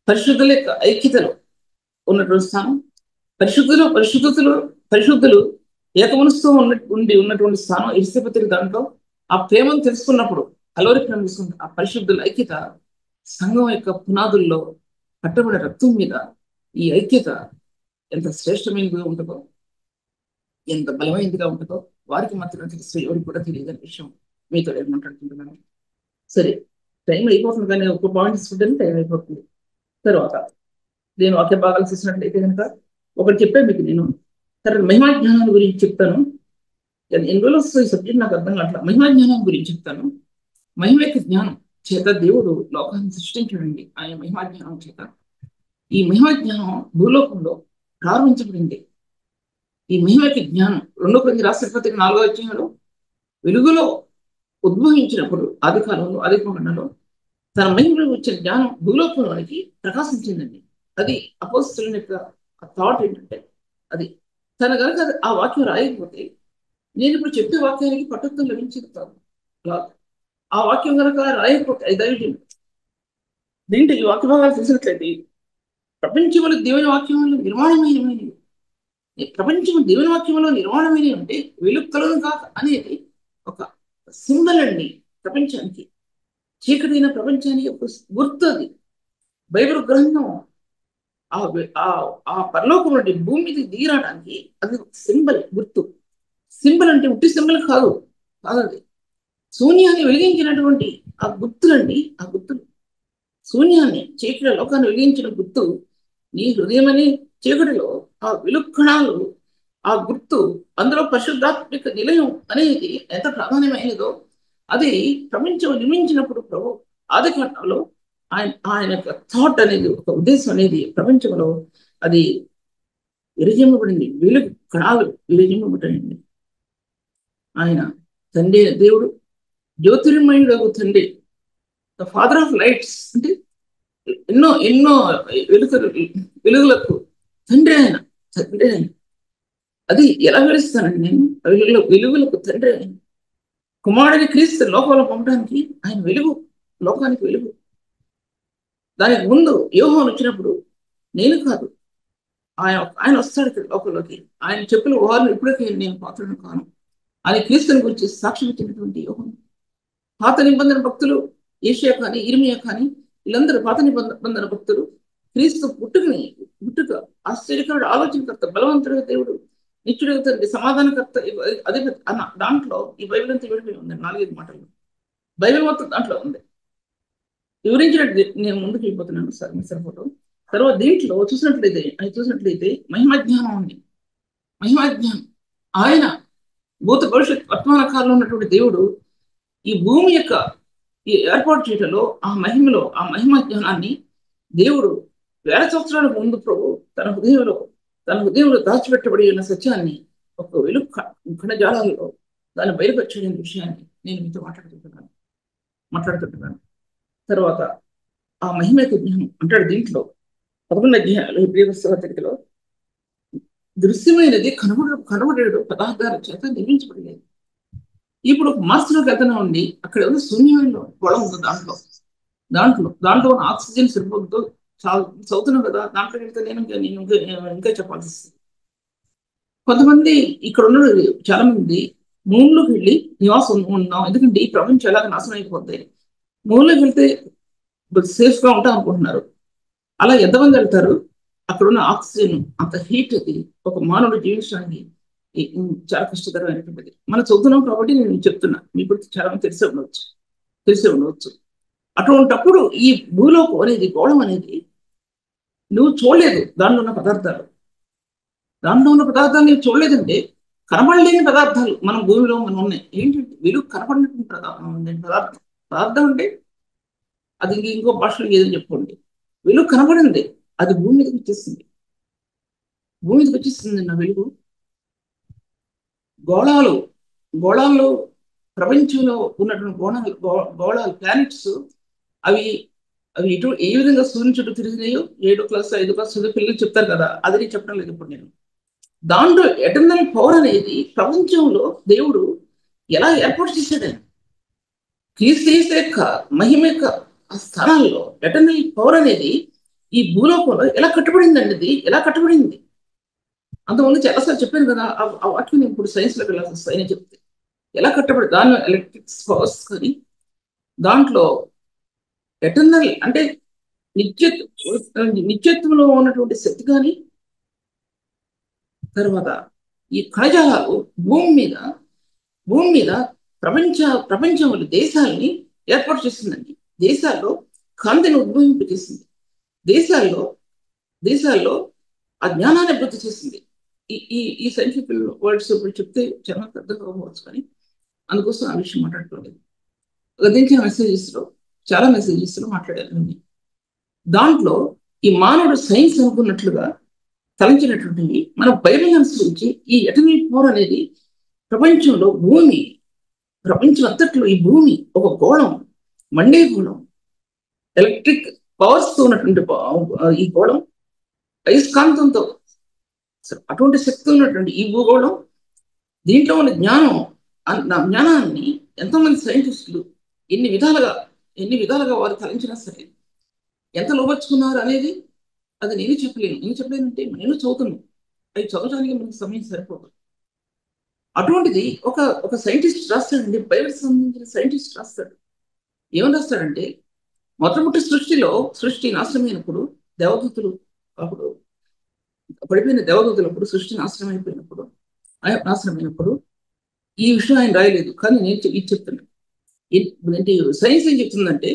పరిశుద్ధుల యొక్క ఐక్యతలో ఉన్నటువంటి స్థానం, పరిశుద్ధులు ఏకమనసుతో ఉన్నటువంటి స్థానం ఇరిసిపత్రిక దాంట్లో ఆ ప్రేమను తెలుసుకున్నప్పుడు కలవరి ప్రేమ తీసుకుంటే ఆ పరిశుద్ధుల ఐక్యత సంఘం యొక్క పునాదుల్లో కట్టబడే రక్తం మీద ఈ ఐక్యత ఎంత శ్రేష్టమైనదిగా ఉంటుందో, ఎంత బలమైనదిగా ఉంటుందో వారికి మాత్రం తెలుసు, ఎవరికి కూడా తెలియదు అనే విషయం మీతో నేను మాట్లాడుకుంటున్నాను. సరే, టైం అయిపోతుంది కానీ ఒక పాయింట్ తీసుకుంటే టైం అయిపోతుంది. తర్వాత నేను వాక్య భాగాలు చూసినట్లయితే కనుక ఒకటి చెప్పాను మీకు నేను. తర్వాత మహిమా జ్ఞానాన్ని గురించి చెప్తాను. ఎన్ని రోజులు వస్తుంది ఈ సబ్జెక్ట్ నాకు అర్థం కావట్లేదు. మహిమా జ్ఞానం గురించి చెప్తాను. మహిమ యొక్క జ్ఞానం చేత దేవుడు లోకాన్ని సృష్టించడండి ఆయన మహిమా జ్ఞానం చేత. ఈ మహిమా జ్ఞానం భూలోకంలో ప్రారంభించబడింది. ఈ మహిమ యొక్క జ్ఞానం 2 Corinthians రాసిన పత్రిక 4వ అధ్యాయంలో వెలుగులో ఉద్భవించినప్పుడు ఆది కాలంలో తన మహిమలో వచ్చిన జ్ఞానం భూలోకంలోనికి ప్రకాశించిందండి. అది అపోస్తలుల యొక్క థాట్ ఏంటంటే అది తన కనుక ఆ వాక్యం రాయకపోతే నేను ఇప్పుడు చెప్పే వాక్యానికి పట్టుత్వం లభించింది కాదు. ఆ వాక్యం కనుక రాయకపోతే అది దైవజం. దీంట్లో ఈ వాక్య భాగాలు చూసినట్లయితే ప్రపంచంలో దేవుని వాక్యంలో నిర్మాణమైనవి, ప్రపంచం దేవుని వాక్యంలో నిర్మాణమైనవి అంటే వెలుక్కలను కాక అనేది ఒక సింబల్ అండి. ప్రపంచానికి చీకటైన ప్రపంచానికి ఒక గుర్తు అది. బైబిల్ గ్రంథం ఆ పరలోకం నుండి భూమి మీద దిగిరావడానికి అది సింబల్, గుర్తు. సింబల్ అంటే ఉట్టి సింబల్ కాదు అది శూన్యాన్ని వెలిగించినటువంటి ఆ గుర్తులండి. ఆ గుర్తులు శూన్యాన్ని, చీకటి లోకాన్ని వెలిగించిన గుర్తు. నీ హృదయమని చీకటిలో ఆ విలుక్షణాలు, ఆ గుర్తు, అందులో పరిశుద్ధాత్మిక నిలయం అనేది ఎంత ప్రాధాన్యమైనదో అది ప్రపంచం నిర్మించినప్పుడు ప్రభు ఆది కాండంలో ఆయన యొక్క థాట్ అనేది, ఒక ఉద్దేశం అనేది ప్రపంచంలో అది విరజిమ్మబడింది. వెలుగు కణాలు విరజిమ్మబడింది. ఆయన తండ్రి దేవుడు, జ్యోతిర్మయుడు తండ్రి, ద ఫాదర్ ఆఫ్ లైట్స్, అంటే ఎన్నో ఎన్నో వెలుగులకు తండ్రి ఆయన. తండ్రి ఆయన అది ఎలా వివరిస్తానండి నేను? వెలుగులకు తండ్రి ఆయన. కుమారుడిని క్రీస్తు లోకంలో పంపడానికి ఆయన వెలుగు, లోకానికి వెలుగు. దానికి ముందు యోహాను వచ్చినప్పుడు నేను కాదు, ఆయన వస్తాడు ఇక్కడ లోకంలోకి. ఆయన చెప్పులు వారిని ఇప్పటికే నేను పాత్రను కాను అని క్రీస్తుని గురించి సాక్ష్యం ఇచ్చినటువంటి యోహాను. పాత నిబంధన భక్తులు ఏషియా కానీ ఇర్మియా కానీ వీళ్ళందరూ పాత నిబంధన భక్తులు క్రీస్తు పుట్టుక ఆశ్చర్యకరుడు, ఆలోచనకర్త, బలవంతుడు దేవుడు, నిత్యుడు తండ్రి, సమాధానకర్త, అదే అన్న దాంట్లో ఈ బైబిల్ అంతా విడిపోయి ఉంది. 4-5 మాటలు బైబిల్ మొత్తం దాంట్లో ఉంది. వివరించినట్టు నేను ముందుకు వెళ్ళిపోతున్నాను సార్ మీ సరిపోవటం. తర్వాత దీంట్లో చూసినట్లయితే మహిమజ్ఞానం ఉంది. మహిమజ్ఞానం ఆయన భూత భవిష్యత్ వర్తమాన కాలంలో ఉన్నటువంటి దేవుడు ఈ భూమి యొక్క ఈ ఏర్పాటు చేయటంలో ఆ మహిమలో, ఆ మహిమ జ్ఞానాన్ని దేవుడు 1000 సంవత్సరాల ముందు ప్రభు తన హృదయంలో దాచిపెట్టబడి ఉన్న సత్యాన్ని ఒక వెలుగు కణజాలాల్లో దాన్ని బయలుపరిచే విషయాన్ని నేను మీతో మాట్లాడుతుంటున్నాను. తర్వాత ఆ మహిమ జ్ఞానం అంటాడు దీంట్లో 11 అధ్యాయాలు ప్రియపత్రికలో, దృశ్యమైనది కనబడేడు పదార్థాల చేత నిర్మించబడలేదు. ఇప్పుడు మార్చిలోకి వెళ్తూనే ఉండి అక్కడ ఏదో శూన్యమైన గొడవ ఉంది. దాంట్లో ఉన్న ఆక్సిజన్ సరిపోతుందో చదువుతున్నాం కదా, దాంట్లో వెళ్తే నేను ఇంకా చెప్పాల్సి వస్తుంది. కొంతమంది ఇక్కడ ఉన్న చాలా మంది మూన్లోకి వెళ్ళి నివాసం ఉన్నాం, ఎందుకంటే ఈ ప్రపంచం ఎలాగ నాశనం అయిపోతాయి, మూన్లోకి వెళ్తే సేఫ్ గా ఉంటాం అనుకుంటున్నారు. అలా ఎంతమంది వెళ్తారు? అక్కడ ఉన్న ఆక్సిజన్ అంత హీట్ అది ఒక మానవుడు జీవించడానికి చాలా కష్టతరమైనటువంటిది. మనం చదువుతున్నాం కాబట్టి నేను చెప్తున్నా, మీకు చాలా మంది తెలిసే ఉండవచ్చు. అటువంటప్పుడు ఈ భూలోకం అనేది, గోళం అనేది నువ్వు చూడలేదు. దానిలో ఉన్న పదార్థాలు నువ్వు చూడలేదంటే కనబడలేని పదార్థాలు మన భూమిలో మనం ఉన్నాయి. ఏంటంటే వెలుగు కనపడినటువంటి పదార్థం అంటే అది ఇంకో భాషలో ఏదో చెప్పుకోండి. వెలుగు కనబడింది, అది భూమి మీదకి వచ్చేస్తుంది నా వెలుగు. గోళాల్లో ప్రపంచంలో ఉన్నటువంటి గోళాలు ప్లానెట్స్ అవి ఏ విధంగా సూర్యుని చుట్టూ తిరిగినాయో 7వ క్లాస్ 5వ క్లాస్ చదివే పిల్లలు చెప్తారు కదా, అది నేను చెప్పడం లేదు ఇప్పుడు నేను. దాంట్లో ఎటర్నల్ పవర్ అనేది ప్రపంచంలో దేవుడు ఎలా ఏర్పాటు చేశాడని, క్రీస్తు యొక్క మహిమ యొక్క స్థానాల్లో ఎటర్నల్ పవర్ అనేది ఈ భూలోకంలో ఎలా కట్టబడింది. అంతకుముందు చాలాసార్లు చెప్పాను కదా, ఆ వాక్యం ఇప్పుడు సైన్స్లోకి వెళ్ళాల్సి వస్తాయని చెప్తే ఎలా కట్టబడి దానిలో ఎలక్ట్రిక్ పవర్స్ కానీ, దాంట్లో ఎటర్నల్ అంటే నిత్యత్వంలో ఉన్నటువంటి శక్తి కానీ, తర్వాత ఈ కణజాలాలు భూమి మీద ప్రపంచంలో దేశాలని ఏర్పాటు చేసిందండి. దేశాల్లో కాంతిని ఉద్భవింపజేసింది. దేశాల్లో ఆ జ్ఞానాన్ని అభివృద్ధి చేసింది. ఈ సైంటిఫిక్ వర్డ్స్ ఇప్పుడు చెప్తే చాలా పెద్ద కావచ్చు, కానీ అందుకోసం ఆ విషయం మాట్లాడుకోలేదు. గతించిన చాలా మెసేజెస్లో మాట్లాడాను. దాంట్లో ఈ మానవుడు సైన్స్ అనుకున్నట్లుగా తలంచినటువంటివి మన బైబిల్ అనుసరించి ఈ ఎటర్నల్ పవర్ అనేది ప్రపంచం అంతట్లో ఈ భూమి ఒక గోళం, మండే గోళం, ఎలక్ట్రిక్ పవర్స్ తో ఉన్నటువంటి ఈ గోళం, అయస్కాంతంతో అటువంటి శక్తి ఉన్నటువంటి ఈ భూగోళం, దీంట్లో ఉన్న జ్ఞానాన్ని ఎంతోమంది సైంటిస్టులు ఎన్ని విధాలుగా వారు తలంచినా సరే ఎంత లోపరుచుకున్నారు అనేది అది నేను చెప్పలేనంటే నేను చదువుతున్నాను. అవి చదవడానికి మనకు సమయం సరిపోదు. అటువంటిది ఒక సైంటిస్ట్ రాస్తాడండి, బైబిల్ సంబంధించిన సైంటిస్ట్ రాస్తాడు. ఏమని రాస్తాడంటే, మొట్టమొదటి సృష్టి నాశనమైనప్పుడు పడిపోయిన దేవదూతలప్పుడు సృష్టి నాశనమైనప్పుడు ఈ విషయం ఆయన రాయలేదు, కానీ నేను ఇది చెప్తున్నాను. ఏంటి సైన్స్ ఏం చెప్తుందంటే,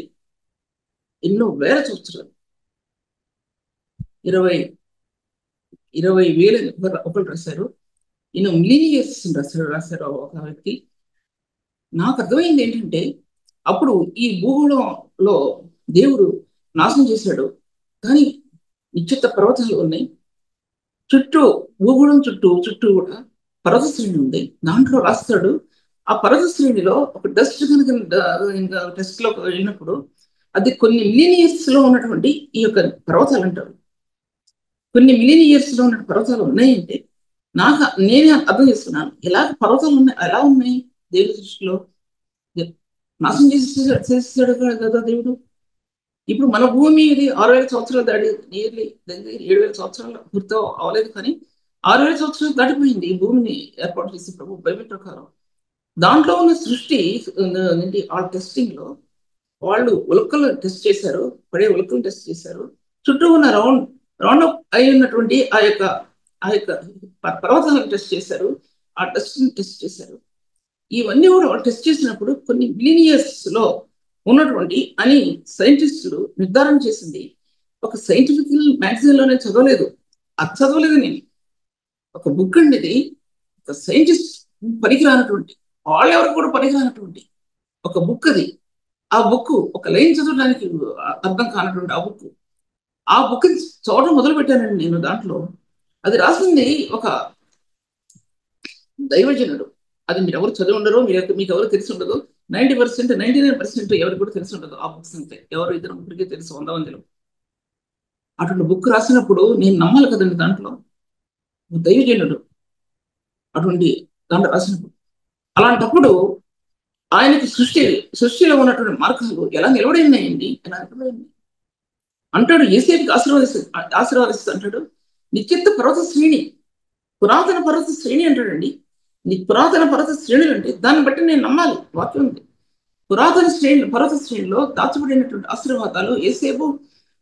ఎన్నో వేల సంవత్సరాలు 20,000 ఒకరు రాశారు, ఎన్నో మిలీనియర్స్ రాశారు ఒక వ్యక్తి. నాకు అర్థమైంది ఏంటంటే, అప్పుడు ఈ భూగోళంలో దేవుడు నాశనం చేశాడు. కానీ నిశ్చిత పర్వతాలు ఉన్నాయి. చుట్టూ భూగోళం చుట్టూ కూడా పర్వత శ్రేణి ఉంది. దాంట్లో రాస్తాడు, ఆ పర్వత శ్రేణిలో ఒక డస్ట్ కనుక ఇంకా టెస్ట్ లో వెళ్ళినప్పుడు అది కొన్ని మిలియన్ ఇయర్స్ లో ఉన్నటువంటి ఈ యొక్క పర్వతాలు అంటారు. కొన్ని మిలియన్ ఇయర్స్ లో ఉన్న పర్వతాలు ఉన్నాయంటే నేనే అర్థం చేస్తున్నాను, ఎలా పర్వతాలు ఉన్నాయి, ఎలా ఉన్నాయి దేవుడి దృష్టిలో. నాశనం చేసేసాడు కదా దేవుడు. ఇప్పుడు మన భూమి ఇది 6,000 సంవత్సరాలు దాడి, నియర్లీ దగ్గర 7,000 సంవత్సరాలు పూర్తి అవ్వలేదు, కానీ 6,000 సంవత్సరాలు దాటిపోయింది ఈ భూమిని ఏర్పాటు చేసి ప్రభు బైబిల్ ప్రకారం. దాంట్లో ఉన్న సృష్టి ఆ టెస్టింగ్ లో వాళ్ళు ఉల్కలు టెస్ట్ చేశారు, పడే ఉల్కలు టెస్ట్ చేశారు. చుట్టూ ఉన్న రౌండ్ అప్ అయి ఉన్నటువంటి ఆ యొక్క పర్వతాలను టెస్ట్ చేశారు, ఆ టెస్ట్ టెస్ట్ చేశారు. ఇవన్నీ కూడా వాళ్ళు టెస్ట్ చేసినప్పుడు కొన్ని బిలియన్ ఇయర్స్ లో ఉన్నటువంటి అని సైంటిస్టులు నిర్ధారణ చేసింది. ఒక సైంటిఫిక్ మ్యాగజైన్ లోనే చదవలేదు, అది చదవలేదు నేను. ఒక బుక్ అండి ఇది. ఒక సైంటిస్ట్ పనికిరానటువంటి, వాళ్ళెవరు కూడా పనికిరానటువంటి ఒక బుక్ అది. ఆ బుక్ ఒక లైన్ చదవడానికి అర్థం కానటువంటి ఆ బుక్ చదవడం మొదలు పెట్టానండి నేను. దాంట్లో అది రాసింది ఒక దైవజనుడు. అది మీరు ఎవరు చదివి ఉండరు, మీకు ఎవరు తెలిసి ఉండదు. 90%, 99% ఎవరికి కూడా తెలిసి ఉండదు ఆ బుక్స్. అంతే ఎవరు ఇద్దరు ముగ్గురికి తెలుసు 100 మందిలో. అటువంటి బుక్ రాసినప్పుడు నేను నమ్మాలి కదండి. దాంట్లో దైవజనుడు అటువంటి దాంట్లో రాసినప్పుడు, అలాంటప్పుడు ఆయనకి సృష్టిలో ఉన్నటువంటి మార్గాలు ఎలా నిలబడినాయండి, ఎలా నిలబడింది అంటాడు. ఏసేపుకి ఆశీర్వాదిస్తూ అంటాడు, నిశ్చిత పర్వత శ్రేణి, పురాతన పర్వత శ్రేణి అంటాడండి. పురాతన పర్వత శ్రేణులు అంటే దాన్ని బట్టి నేను నమ్మాలి, వాక్యం ఉంది. పర్వత శ్రేణిలో దాచబడినటువంటి ఆశీర్వాదాలు ఏసేపు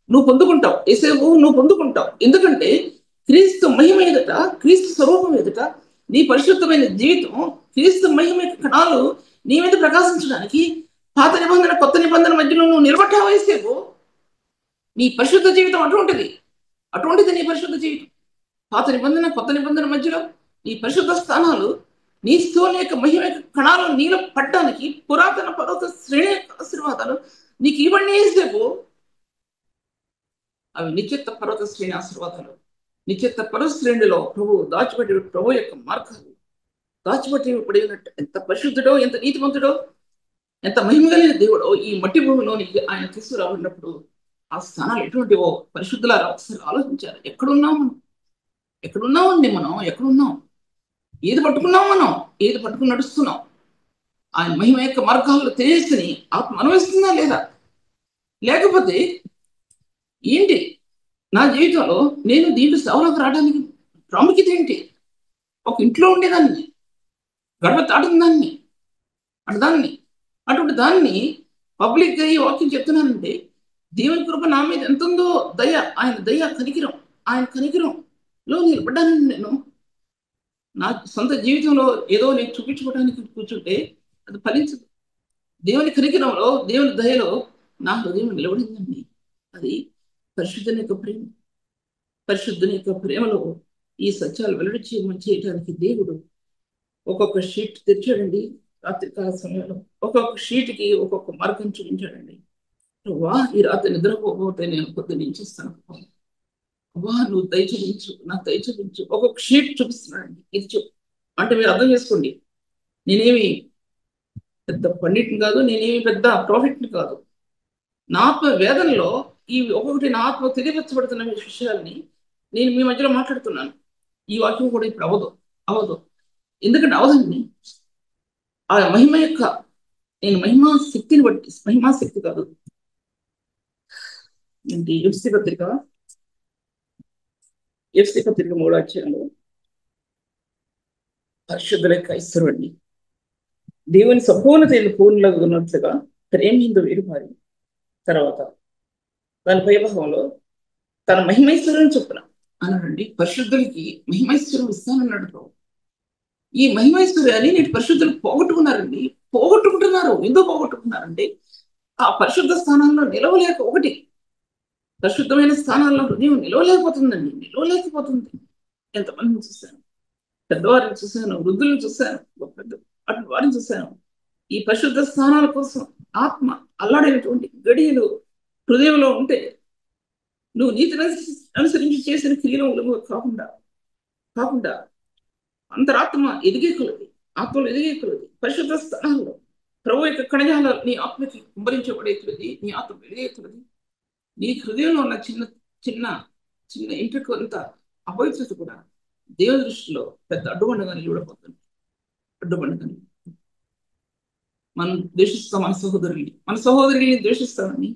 నువ్వు పొందుకుంటావు. ఎందుకంటే క్రీస్తు మహిమ ఎదుట, క్రీస్తు స్వరూపం ఎదుట నీ పరిశుద్ధమైన జీవితం, క్రీస్తు మహిమ కణాలు నీ మీద ప్రకాశించడానికి పాత నిబంధన కొత్త నిబంధన మధ్యలో నువ్వు నిలబడ్డావు. ఏసేపు నీ పరిశుద్ధ జీవితం అటువంటిది నీ పరిశుద్ధ జీవితం. పాత నిబంధన కొత్త నిబంధన మధ్యలో నీ పరిశుద్ధ స్థానాలు, నీ స్థూల యొక్క మహిమ కణాలు నీలో పడ్డానికి పురాతన పర్వత శ్రేణి ఆశీర్వాదాలు నీకు ఇవన్నీ వేసేపు అవి నిశ్చిత పర్వత శ్రేణి ఆశీర్వాదాలు. నిశ్చిత పర్వత శ్రేణిలో ప్రభు యొక్క మార్గాలు దాచిపెట్టబడినట్టు. ఎంత పరిశుద్ధుడో, ఎంత నీతిమంతుడో, ఎంత మహిమ కలిగిన దేవుడో ఈ మట్టి భూమిలోనికి ఆయన తీసుకురాబడినప్పుడు ఆ స్థానాలు ఎటువంటివో పరిశుద్ధులారా ఒకసారి ఆలోచించారు. ఎక్కడున్నామండి మనం? ఎక్కడున్నాం? ఏది పట్టుకున్నాం మనం? ఏది పట్టుకుని నడుస్తున్నాం? ఆయన మహిమ యొక్క మార్గాల్లో తేజస్సుని ఆత్మ అనుభవిస్తుందా లేదా? లేకపోతే ఏంటి నా జీవితంలో నేను దీంట్లో సేవలోకి రావడానికి ప్రాముఖ్యత ఏంటి? ఒక ఇంట్లో ఉండేదాన్ని, గడప దాటిన దాన్ని అటువంటి దాన్ని పబ్లిక్ గా ఈ వాక్యం చెప్తున్నానంటే దేవుని కృప నా మీద ఎంత ఉందో, ఆయన కనికిరంలో నిలబడ్డానండి నేను. నా సొంత జీవితంలో ఏదో నేను చూపించుకోవడానికి కూర్చుంటే అది ఫలించదు. దేవుని కనికరంలో, దేవుని దయలో నా హృదయం నిలబడిందండి. అది పరిశుద్ధుని యొక్క ప్రేమలో ఈ సత్యాలు వెల్లడి చేయడానికి దేవుడు ఒక్కొక్క షీట్ తెచ్చాడండి. రాత్రికాల సమయంలో ఒక్కొక్క షీట్కి ఒక్కొక్క మార్గం చూపించాడండి. ఈ రాత్రి నిద్రపోతే నేను పొద్దున్నించేస్తాను. నువ్వు నాకు దయ చూపించు. ఒక్కొక్క షీట్ చూపిస్తున్నాడండి. ఇది అంటే మీరు అర్థం చేసుకోండి, నేనేమి పెద్ద పండిట్ని కాదు, నేనేమి పెద్ద ప్రాఫిట్ని కాదు. నా ఆత్మ వేదనలో ఒక్కొక్కటి నా ఆత్మ తెలియపరచబడుతున్న విషయాల్ని నేను మీ మధ్యలో మాట్లాడుతున్నాను. ఈ వాక్యం కూడా ఇప్పుడు అవ్వదు. ఎందుకంటే అవదండి. ఆ మహిమ యొక్క నేను మహిమా శక్తి కాదు. ఏంటి ఎఫ్సి పత్రిక 3వ అధ్యాయంలో పరిశుద్ధుల యొక్క ఐశ్వర్యండి, దేవుని సంపూర్ణత పూర్ణులుగా ఉన్నట్లుగా ప్రేమిందు వేరుమారి తర్వాత దాని పైభాగంలో తన మహిమైశ్వర్యం చొప్పున అన్నాడండి. పరిశుద్ధులకి మహిమైశ్వర్యం ఇస్తానన్నాడు. ఈ మహిమైశ్వర్యాన్ని నేటి పరిశుద్ధులు పోగొట్టుకుంటున్నారు. ఎందుకు పోగొట్టుకుంటున్నారంటే ఆ పరిశుద్ధ స్థానాల్లో నిలవలేక, ఒకటి పరిశుద్ధమైన స్థానాల్లో హృదయం నిలవలేకపోతుంది. ఎంతమందిని చూశాను, పెద్దవారిని చూశాను, వృద్ధులను చూశాను, అటు వారిని చూశాను. ఈ పరిశుద్ధ స్థానాల కోసం ఆత్మ అల్లాడినటువంటి గడియలు హృదయంలో ఉంటే నువ్వు నీతిని అనుసరించి చేసిన క్రియలు కాకుండా కాకుండా అంతరాత్మ ఎదిగే కొలది, ఆత్మలు ఎదిగే కొలది, పరిశుద్ధ స్థానాల్లో ప్రభు యొక్క కణజాల నీ ఆత్మకి కుమ్మరించబడే కొలది, నీ ఆత్మ ఎదిగే కొలది, నీ హృదయంలో ఉన్న చిన్న చిన్న చిన్న ఇంటికి అంత అపవిత్రత కూడా దేవుని దృష్టిలో పెద్ద అడ్డుబండగా నిలబడిపోతుంది. అడ్డుబండగా మనం ద్వేషిస్తాం మన సహోదరుని ద్వేషిస్తామని.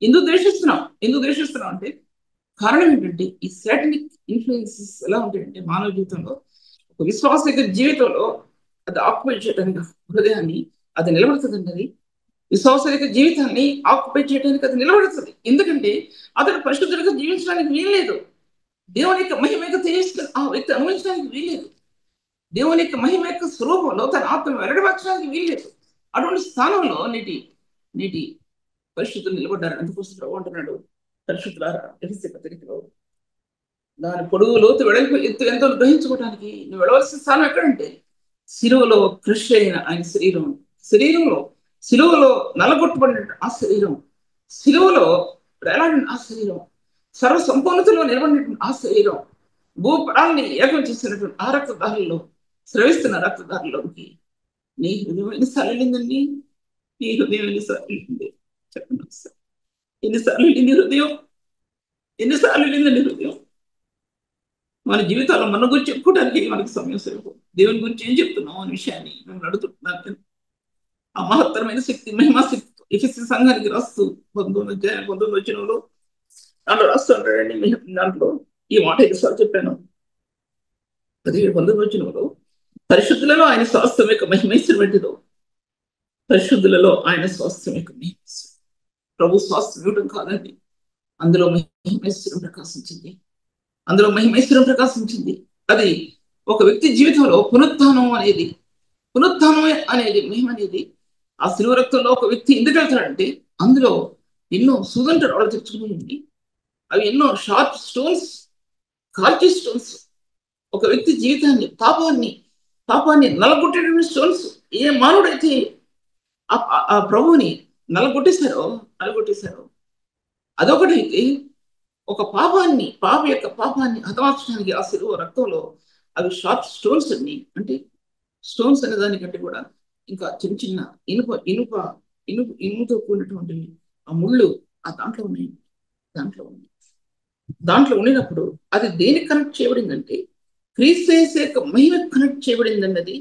ఎందుకు ద్వేషిస్తున్నాం అంటే కారణం ఏంటంటే ఈ సాటనిక్ ఇన్ఫ్లుయెన్సెస్ ఎలా ఉంటాయంటే మానవ జీవితంలో ఒక విశ్వాస జీవితంలో అది ఆక్యుపై చేయడానికి హృదయాన్ని అది నిలబడుతుంది. అది విశ్వాస జీవితాన్ని ఆక్యుపై చేయడానికి అది నిలబడుతుంది. ఎందుకంటే అతడు పరిశుద్ధులుగా జీవించడానికి వీల్లేదు. దేవుని యొక్క మహిమ యొక్క తేజస్సు ఆ వ్యక్తి అనుభవించడానికి వీల్లేదు. దేవుని యొక్క మహిమ యొక్క స్వరూపంలో తన ఆత్మ వెల్లడిపరచడానికి వీల్లేదు. అటువంటి స్థానంలో నీటి పరిశుద్ధులు నిలబడ్డారు. అందుకోసం ప్రభు అంటున్నాడు, పరిశుద్ధులారా రహస్య పత్రికలో దాని పొడుగు లోతు వెడల్పు ఎత్తు ఎంతో గ్రహించుకోవడానికి నువ్వు వెళ్ళవలసిన స్థానం ఎక్కడంటే శిలువలో కృషి అయిన ఆయన శిలువలో నలగొట్టబడిన ఆ శరీరం, శిలువలో వేలాడిన ఆ శరీరం, సర్వ సంపూర్ణతలో నిలబడినటువంటి ఆ శరీరం, భూపరాల్ని ఏకం చేసినటువంటి ఆ రక్తదారుల్లో స్రవిస్తున్న రక్తదారులోకి నీ హృదయం ఎన్నిసార్లు వెళ్ళిందండి? నీ హృదయం ఎన్నిసార్లు వెళ్ళింది? చెప్పండి ఒకసారి. ఎన్నిసార్లు వెళ్ళింది హృదయం? ఎన్నిసార్లు వెళ్ళిందండి హృదయం? మన జీవితాల్లో మన గురించి చెప్పుకోవడానికి మనకి సమయం సరిపోదు. దేవుని గురించి ఏం చెప్తున్నాం అనే విషయాన్ని మేము అడుగుతున్నాను. ఆ మహత్తరమైన శక్తి, మహిమా శక్తి ఎఫెసీ సంఘానికి రాస్తూ 19 వచనంలో దాంట్లో రాస్తూ ఉంటాడండి. దాంట్లో ఈ మాట ఎన్నిసార్లు చెప్పాను. 19 వచనంలో పరిశుద్ధులలో ఆయన స్వాస్థ్యం యొక్క మహిమైశ్వరమైనదో, పరిశుద్ధులలో ఆయన స్వాస్థ్యం యొక్క మహిమైశ్వరం. ప్రభు స్వాస్థ్యం ఇవ్వడం కాదండి, అందులో మహిమైశ్వరం ప్రకాశించింది. అది ఒక వ్యక్తి జీవితంలో పునరుత్థానం అనేది మహిమ అనేది ఆ శిలువ రక్తంలో ఒక వ్యక్తి ఎందుకు వెళ్తాడంటే అందులో ఎన్నో సుదంట రాళ్ళు తెచ్చుకుని అవి ఎన్నో షార్ప్ స్టోన్స్, కాల్చి స్టోన్స్ ఒక వ్యక్తి జీవితాన్ని పాపాన్ని నలగొట్టేటువంటి స్టోన్స్. ఏ మానవుడైతే ఆ ప్రభువుని నలగొట్టేశారో అదొకటైతే ఒక పాప యొక్క పాపాన్ని హతమార్చడానికి ఆ శిలువ రక్తంలో అవి షార్ప్ స్టోన్స్ అన్ని, అంటే స్టోన్స్ అనే దానికంటే కూడా ఇంకా చిన్న చిన్న ఇనుముతో కూడినటువంటి ఆ ముళ్ళు ఆ దాంట్లో ఉండినప్పుడు అది దేనికి కనెక్ట్ చేయబడిందంటే క్రీస్తు యొక్క మహిమ కనెక్ట్ చేయబడిందండి. అది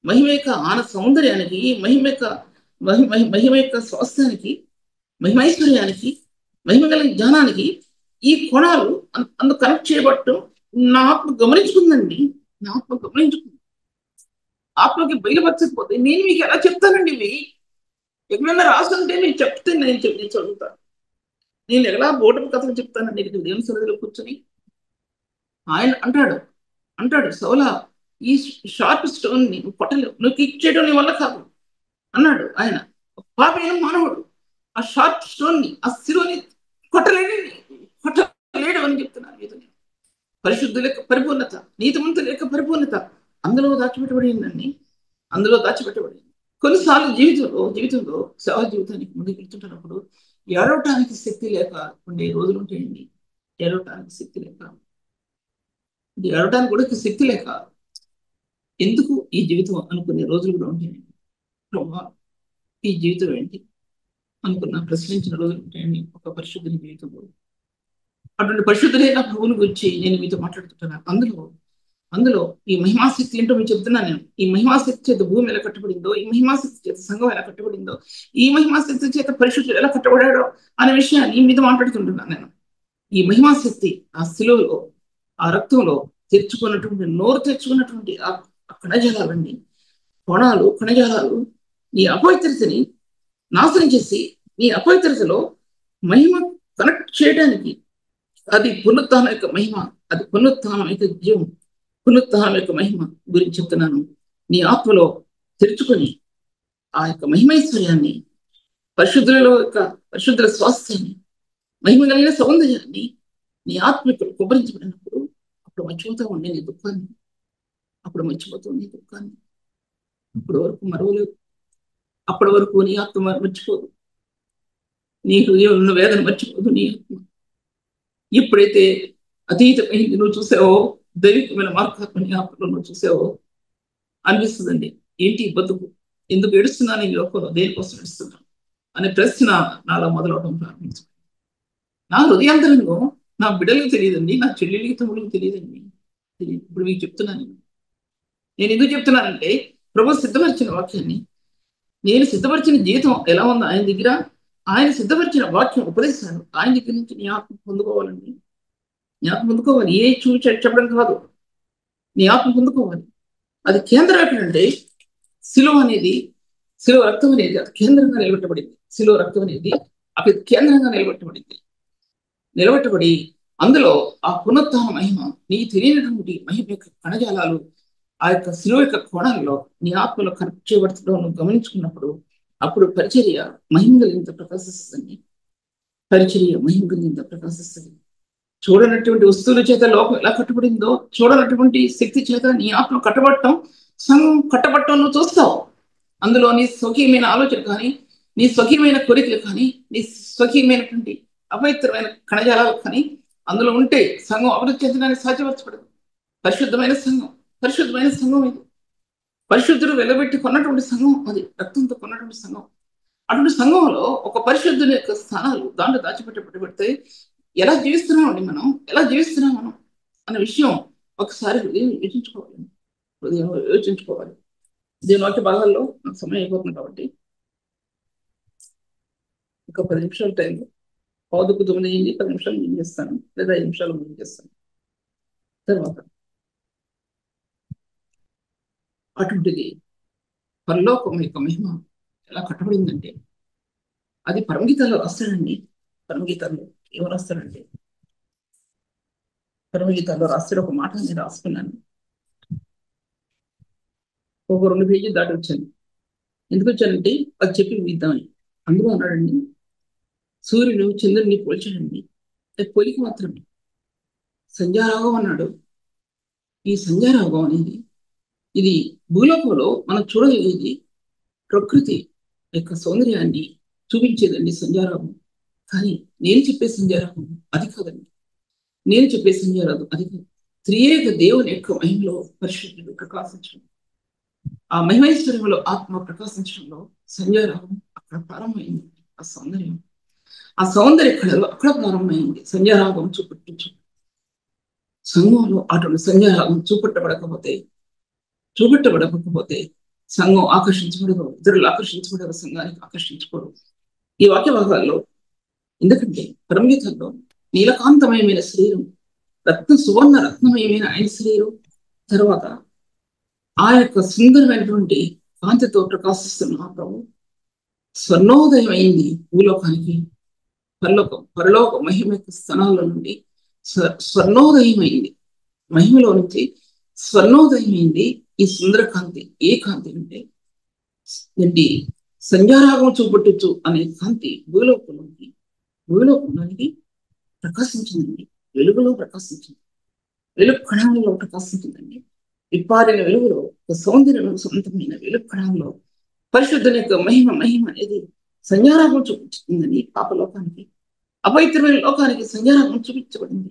మహిమ యొక్క సౌందర్యానికి, మహిమ యొక్క స్వాస్థ్యానికి, మహిమైశ్వర్యానికి, మహిమ కలిగిన జ్ఞానానికి ఈ కోణాలు అందుకు కనెక్ట్ చేయబట్టం నా ఆత్మ గమనించుకుందండి. ఆత్మకి బయలుపరచకపోతే నేను మీకు ఎలా చెప్తానండి? ఇవి ఎక్కడన్నా రాస్తుంటే నేను చెప్తే నేను చదువుతాను. నేను ఎలా బోటపు కథలు చెప్తానండి దేవుని సన్నిధిలో కూర్చొని. ఆయన అంటాడు సౌలా, ఈ షార్ప్ స్టోన్ ని కొట్టలేవు, నువ్వు కిక్ చేయడం నీ వల్ల కాదు అన్నాడు. ఆయన పాపైన మానవుడు ఆ షార్ప్ స్టోన్ ని, ఆ శిలువని కొట్టలేడు అని చెప్తున్నాను. పరిశుద్ధుల యొక్క పరిపూర్ణత, నీతిమంతుల యొక్క పరిపూర్ణత అందులో దాచిపెట్టబడిందండి. కొన్నిసార్లు జీవితంలో సేవా జీవితానికి ముందుకు వెళ్తుంటున్నప్పుడు ఏడవటానికి శక్తి లేక ఉండే రోజులు ఉంటాయండి. ఏడవటానికి కూడా శక్తి లేక ఎందుకు ఈ జీవితం అనుకునే రోజులు కూడా ఉంటాయండి. ఈ జీవితం ఏంటి అనుకున్న ప్రశ్నించిన రోజులు ఉంటాయండి ఒక పరిశుద్ధుని జీవితంలో. అటువంటి పరిశుద్ధులైన ప్రభువుని గురించి నేను మీతో మాట్లాడుతుంటున్నాను. అందులో ఈ మహిమాశక్తి ఏంటో మీకు చెప్తున్నాను నేను. ఈ మహిమాశక్తి చేత భూమి ఎలా కట్టబడిందో, ఈ మహిమాశక్తి చేత సంఘం ఎలా కట్టబడిందో, ఈ మహిమాశక్తి చేత పరిశుద్ధులు ఎలా కట్టబడాడో అనే విషయాన్ని మీతో మాట్లాడుతుంటున్నాను నేను. ఈ మహిమాశక్తి ఆ శిలువలో, ఆ రక్తంలో నోరు తెచ్చుకున్నటువంటి ఆ కణజాలాలండి, కణజాలాలు నీ అపవిత్రతని నాశనం చేసి నీ అపవిత్రతలో మహిమ కనెక్ట్ చేయడానికి అది పునరుత్థానం యొక్క మహిమ, అది పునరుత్థానం యొక్క జీవం, పునరుత్థానం యొక్క మహిమ గురించి చెప్తున్నాను. నీ ఆత్మలో తెరుచుకొని ఆ యొక్క మహిమైశ్వర్యాన్ని, పరిశుద్ధుల స్వాస్థ్యాన్ని, మహిమ కలిగిన సౌందర్యాన్ని నీ ఆత్మకు కుబ్బరించబడినప్పుడు అప్పుడు మర్చిపోతూ ఉండే నీ దుఃఖాన్ని, అప్పటి వరకు నీ ఆత్మ మర్చిపోదు. అప్పటి వరకు నీ ఆత్మ నీ హృదయంలో వేదన మర్చిపోదు నీ ఆత్మ. ఎప్పుడైతే అతీతమైంది నువ్వు చూసావో, దైవికమైన మార్గాత్మ నీ ఆత్మలో నువ్వు చూసావో అనిపిస్తుందండి. ఏంటి బతుకు, ఎందుకు ఏడుస్తున్నాను ఈ లోకంలో, దేనికోసం ఏడుస్తున్నాను అనే ప్రశ్న నాలో మొదలవడం ప్రారంభించింది. నా హృదయాంతరంలో నా బిడ్డలకు తెలియదండి, నా చెల్లెలికి తమ్ముళ్ళకి తెలియదండి. తెలియదు. ఇప్పుడు మీకు చెప్తున్నాను. నేను ఎందుకు చెప్తున్నానంటే, ప్రభు సిద్ధపరిచిన వాక్యాన్ని, నేను సిద్ధపరిచిన జీవితం ఎలా ఉందో ఆయన దగ్గర, ఆయన సిద్ధపరిచిన వాక్యం ఉపదేశాలు ఆయన దగ్గర నుంచి నీ ఆత్మ పొందుకోవాలండి. నీ ఆత్మ పొందుకోవాలి. ఏ చెప్పడం కాదు, నీ ఆత్మ పొందుకోవాలి. అది కేంద్రం ఎక్కడంటే, శిలువ అనేది, శిలువ రక్తం అనేది అది కేంద్రంగా నిలబెట్టబడింది. శిలువ రక్తం అనేది అది కేంద్రంగా నిలబెట్టబడి అందులో ఆ పునరుత్థాన మహిమ, నీకు తెలియనటువంటి మహిమ యొక్క కణజాలాలు ఆ యొక్క శిలువ యొక్క కోణాల్లో నీ ఆత్మలో కనెక్ట్ చేయబడుతుందో నువ్వు గమనించుకున్నప్పుడు, అప్పుడు పరిచర్య మహిమ కలిగినంత ప్రకాశిస్తుంది. పరిచర్య మహిమ కలిగినంత ప్రకాశిస్తుంది. చూడనటువంటి వస్తువుల చేత లోకం ఎలా కట్టబడిందో, చూడనటువంటి శక్తి చేత నీ ఆత్మ కట్టబడటం, సంఘం కట్టబడటం నువ్వు చూస్తావు. అందులో నీ స్వకీయమైన ఆలోచన కానీ, నీ స్వకీయమైన కోరికలు కానీ, నీ స్వకీయమైనటువంటి అపవిత్రమైన కణజాలాలు కానీ అందులో ఉంటే సంఘం అభివృద్ధి చెందడానికి సాధ్యపరచబడదు. పరిశుద్ధమైన సంఘం, పరిశుద్ధమైన సంఘం ఇది. పరిశుద్ధుడు వెలబెట్టి కొన్నటువంటి సంఘం అది, రక్తంతో కొన్నటువంటి సంఘం. అటువంటి సంఘంలో ఒక పరిశుద్ధుని యొక్క స్థానాలు దాంట్లో దాచిపెట్టబడితే ఎలా జీవిస్తున్నామండి మనం, ఎలా జీవిస్తున్నాం మనం అనే విషయం ఒకసారి హృదయం యోచించుకోవాలి. దీని వాక్య భాగాల్లో నాకు సమయం అయిపోతుంది కాబట్టి ఒక 10 నిమిషాల టైంలో, 8:45 అయింది, 10 నిమిషాలు ముందు చేస్తాను, లేదా 5 నిమిషాలు ముందు చేస్తాను. తర్వాత అటువంటిది పరలోకం యొక్క మహిమ ఎలా కట్టబడిందంటే, అది పరమగీతాల్లో రాస్తాడండి. పరమగీతాల్లో ఏమో రాస్తాడంటే, పరమగీతాల్లో రాస్తాడు ఒక మాట నేను రాసుకున్నాను. ఒక 2 పేజీలు దాటి వచ్చాను. ఎందుకు వచ్చానంటే అది చెప్పి విద్దామని. అందులో అన్నాడండి, సూర్యుడు చంద్రుడిని పోల్చాడండి. పోలిక మాత్రమే. సంధ్యారాగం అన్నాడు. ఈ సంధ్యారాగం అనేది ఇది భూలోకంలో మనం చూడగలిగేది, ప్రకృతి యొక్క సౌందర్యాన్ని చూపించేదండి సంధ్యారాగం. కానీ నేను చెప్పే సంధ్యారాగం అది కాదండి. నేను చెప్పే సంధ్యారాగం అది కాదు. త్రియేక దేవుని యొక్క మహిమలో పరిశుద్ధుడు ప్రకాశించడం, ఆ మహిమైశ్వర్యంలో ఆత్మ ప్రకాశించడంలో సంధ్యారాగం అక్కడ ప్రారంభమైంది. ఆ సౌందర్య కళలో అక్కడ ప్రారంభమైంది సంధ్యారాగం చూపట్టించు. సంఘంలో అటువంటి సంధ్యారాగం చూపెట్టబడకపోతే సంఘం ఆకర్షించబడదు, ఇతరులు ఆకర్షించబడరు, సంఘానికి ఆకర్షించకూడదు. ఈ వాక్య భాగాల్లో ఎందుకంటే పరమగీతంలో నీలకాంతమయమైన శరీరం, సువర్ణ రత్నమయమైన ఆయన శరీరం, తర్వాత ఆ యొక్క సుందరమైనటువంటి కాంతితో ప్రకాశిస్తున్న ఆ ప్రభు స్వర్ణోదయం అయింది భూలోకానికి. పరలోక మహిమ యొక్క స్థానాల నుండి స్వర్ణోదయం అయింది. మహిమలో నుంచి స్వర్ణోదయం అయింది ఈ సుందర కాంతి. ఏ కాంతి అంటే ఏంటి, సంధ్యారాగం చూపట్టచ్చు అనే కాంతి భూలోకంలోనికి ప్రకాశించిందండి. వెలుగులో ప్రకాశించింది, వెలుగు కణాలలో ప్రకాశించిందండి. విప్పారిన వెలుగులో, సౌందర్యంలో సొంతమైన వెలుగు కణాల్లో పరిశుద్ధుని యొక్క మహిమ అనేది సంధ్యారాగం చూపించిందని పాపలోకానికి, అపవిత్రమైన లోకానికి సంధ్యారాగం చూపించబడింది.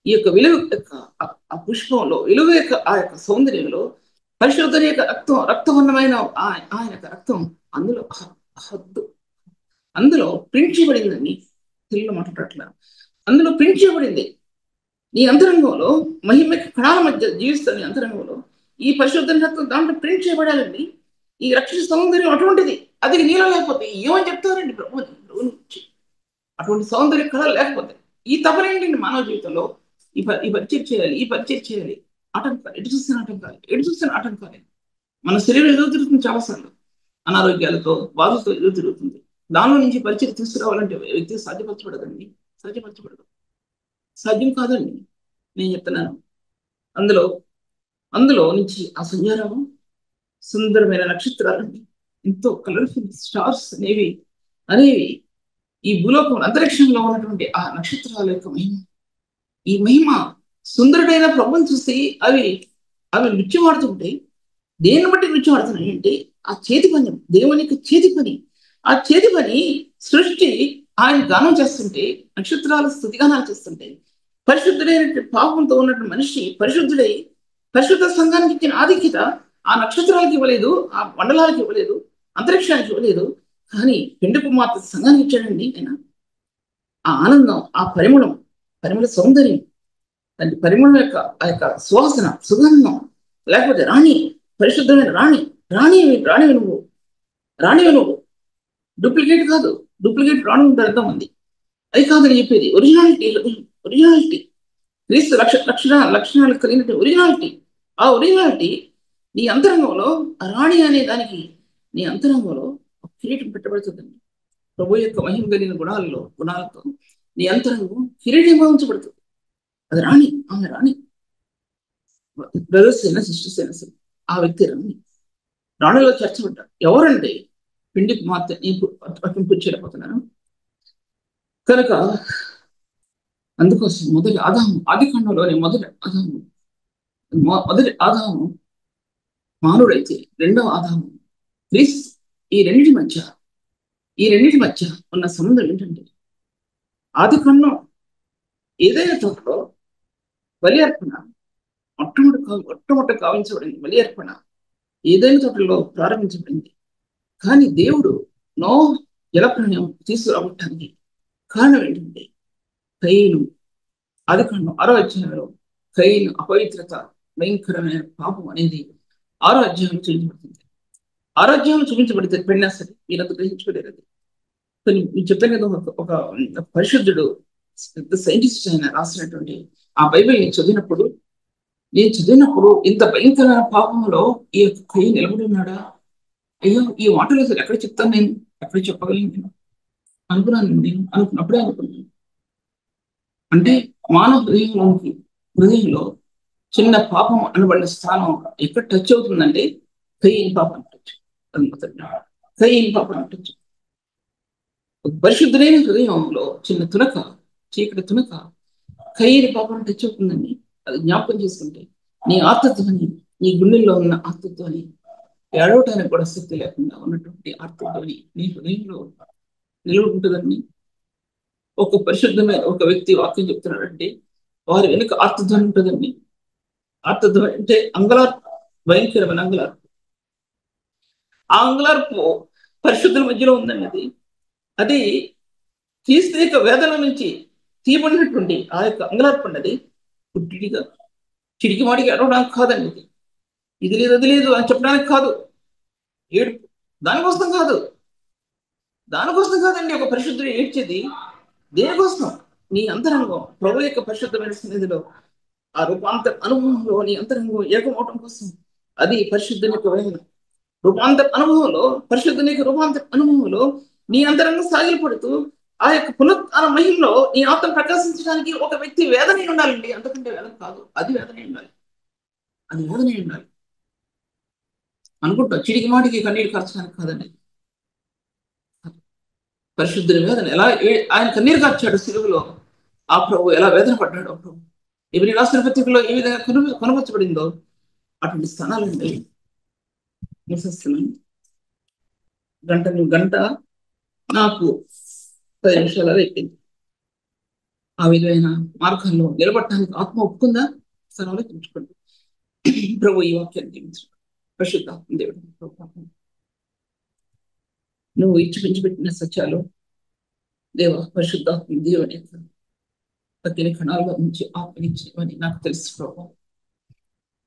ఈ యొక్క వెలుగు యొక్క ఆ పుష్పంలో, వెలుగు యొక్క ఆ యొక్క సౌందర్యంలో పరిశుద్ధుని యొక్క రక్తవర్ణమైన ఆయన యొక్క రక్తం అందులో ప్రింట్ చేయబడిందండి. తెలుగులో మాట్లాడట్లా, అందులో ప్రింట్ చేయబడింది. నీ అంతరంగంలో మహిమ కణాల మధ్య జీవిస్తున్న అంతరంగంలో ఈ పరిశుద్ధుని రక్తం దాంట్లో ప్రింట్ చేయబడాలండి. ఈ రక్షణ సౌందర్యం అటువంటిది. అది నీలో లేకపోతే ఏమని చెప్తారండి ప్రభు నుంచి? అటువంటి సౌందర్య కళలు లేకపోతే ఈ తపనేంటండి మానవ జీవితంలో? ఈ పరిచయం చేయాలి, ఆటంకాలు, ఎటు చూస్తున్న ఆటంకాలే. మన శరీరం ఎదురు తిరుగుతుంది చాలాసార్లు, అనారోగ్యాలతో, బాధలతో ఎదురు తిరుగుతుంది. దానిలో నుంచి పరిచయం తీసుకురావాలంటే వ్యక్తి సాధ్యపరచబడదండి, సాధ్యం కాదండి. నేను చెప్తున్నాను, అందులో నుంచి ఆ సంధ్యారాగం, సుందరమైన నక్షత్రాలండి, ఎంతో కలర్ఫుల్ స్టార్స్ అనేవి ఈ భూలోకం అంతరిక్షంలో ఉన్నటువంటి ఆ నక్షత్రాల యొక్క మహిమ. ఈ మహిమ సుందరుడైన ప్రభుని చూసి అవి నృత్యం ఆడుతుంటాయి. దేన్ని బట్టి నృత్యం ఆడుతున్నాయి అంటే ఆ చేతి పని, దేవుని యొక్క చేతి పని. ఆ చేతి పని సృష్టి ఆయన గానం చేస్తుంటే, నక్షత్రాలు స్తుతిగానాలు చేస్తుంటే, పరిశుద్ధుడైన పాపంతో ఉన్నటువంటి మనిషి పరిశుద్ధుడై పరిశుద్ధ సంఘానికి ఇచ్చిన ఆధిక్యత ఆ నక్షత్రాలకు ఇవ్వలేదు, ఆ మండలాలకు ఇవ్వలేదు, అంతరిక్షానికి ఇవ్వలేదు. కానీ పెండు కుమార్తె సంఘానికి ఇచ్చాడండి ఆయన. ఆ ఆనందం, ఆ పరిమళం, పరిమళ సౌందర్యం, దాని పరిమళం యొక్క ఆ యొక్క సువాసన, సుగంధం, లేకపోతే రాణి, పరిశుద్ధమైన రాణి, రాణి రాణివి నువ్వు, రాణివి నువ్వు, డూప్లికేట్ కాదు. డూప్లికేట్ రాణి ఉంటారు ఎంతోమంది. అది కాదని చెప్పేది ఒరిజినాలిటీ. ఒరిజినాలిటీ క్రీస్తు లక్షణాలు కలిగిన ఒరిజినాలిటీ. ఆ ఒరిజినాలిటీ నీ అంతరంగంలో, ఆ రాణి అనే దానికి నీ అంతరంగంలో కిరీటం పెట్టబడుతుందండి. ప్రభు యొక్క మహిమ కలిగిన గుణాలతో నీ అంతరంగం కిరీటంగా ఉంచబడుతుంది. అది రాణి, ఆమె రాణి. బ్రదర్స్ అయినా సిస్టర్స్ అయినా సరే ఆ వ్యక్తి రాణి. రాణిలో చేర్చబడ్డారు. ఎవరంటే పిండి కుమార్తె చేయలేకపోతున్నాను కనుక. అందుకోసం మొదటి ఆదాము, ఆది ఖండంలోని మొదటి ఆదాము మానవుడైతే రెండవ ఆదాము క్రీస్తు. ఈ రెండింటి మధ్య ఉన్న సంబంధం ఏంటంటే, ఆది ఖండం ఏదైనా తోటలో బలి అర్పణ మొట్టమొదటి కావించబడింది. బలి అర్పణ ఏదైనా తోటలో ప్రారంభించబడింది. కానీ దేవుడు నోహు జలప్రళయం తీసుకురావటానికి కారణం ఏంటంటే, కయీను, ఆది ఖండం 6వ అధ్యాయంలో కయీను అపవిత్రత, భయంకరమైన పాపం అనేది 6వ అధ్యాయంలో చూపించబడుతుంది. 6వ అధ్యాయంలో చూపించబడితే పెళ్ళినా సరే మీరంతా గ్రహించుకోలేరు. అది కానీ మీరు చెప్పాను కదా, ఒక పరిశుద్ధుడు సైంటిస్ట్ ఆయన రాసినటువంటి ఆ బైబిల్ నేను చదివినప్పుడు ఇంత భయంకరమైన పాపంలో ఈ యొక్క కయ్యి నిలబడి ఉన్నాడా? అయ్యో, ఈ మాటలు అసలు ఎక్కడ చెప్తాను నేను, ఎక్కడ చెప్పగలను నేను అనుకున్నాను. నేను అనుకున్నప్పుడే అనుకున్నాను. అంటే మానవ హృదయంలో చిన్న పాపం అనబడిన స్థానం ఎక్కడ టచ్ అవుతుందంటే కయ్యిని పాపం టచ్. కయ్యిని పాపం టచ్. పరిశుద్ధులైన హృదయంలో చిన్న తునక, చీకటి తునక కయ్యిని పాపం టచ్ అవుతుందండి. అది జ్ఞాపకం చేసుకుంటే నీ ఆర్తత్వాన్ని, నీ గుండెల్లో ఉన్న ఆర్తత్వాన్ని, ఏడవటానికి కూడా శక్తి లేకుండా ఉన్నటువంటి ఆర్తత్వాన్ని నీ హృదయంలో నిలబడుతుంటుందండి. ఒక పరిశుద్ధమైన ఒక వ్యక్తి వాక్యం చెప్తున్నాడంటే వారి వెనుక ఆర్తధ్వని ఉంటుందండి. ఆర్తధ్వని అంటే అంగలార్పు, భయంకరమైన అంగలార్పు. ఆ అంగలార్పు పరిశుద్ధుల మధ్యలో ఉందండి. అది క్రీస్తు యొక్క వేదన నుంచి తీయబడినటువంటి ఆ యొక్క అంగలార్పు అన్నది పుట్టిడిగా చిడికి మాడికి అడవడానికి కాదండి. ఇది లేదు అది లేదు అని చెప్పడానికి కాదు. ఏడుపు దానికోసం కాదండి. ఒక పరిశుద్ధుడు ఏడ్చేది దేనికోసం? నీ అంతరంగం ప్రభు యొక్క పరిశుద్ధమైన సన్నిధిలో ఆ రూపాంతర అనుభవంలో నీ అంతరంగం ఏకమవటం కోసం. అది పరిశుద్ధుని యొక్క వేదన. పరిశుద్ధుని యొక్క రూపాంతర అనుభవంలో నీ అంతరంగం సాగిలపడుతూ ఆ యొక్క పునరుత్థాన మహిమలో నీ ఆత్మ ప్రకాశించడానికి ఒక వ్యక్తి వేదన ఉండాలండి. అంతకంటే వేదన కాదు, అది వేదన ఉండాలి. అనుకుంటా చిడికి మాటికి కన్నీరు కార్చడానికి కాదండి. పరిశుద్ధుని వేదన ఎలా ఆయన కన్నీరు కార్చాడు సిలువలో. ఆ ప్రభు ఎలా వేదన పడ్డాడు. ఆ ప్రభు ఇవన్నీ రాసిన పత్రికలో ఏ విధంగా కనుపరచబడిందో అటువంటి స్థానాలండి. గంట నాకు 10 నిమిషాలు అయిపోయింది. ఆ విధమైన మార్గంలో నిలబడటానికి ఆత్మ ఒప్పుకుందా? స్థానంలో తెలుసుకోండి. ప్రభు ఈ వాక్యాన్ని జీవించడం పరిశుద్ధాత్మ దేవుడు నువ్వు ఇచ్చిపించబెట్టిన సత్యాలు దేవ పరిశుద్ధాత్మ దేవుని ప్రతి కణాల్లో నుంచి ఆపరించమని నాకు తెలుసు ప్రభు.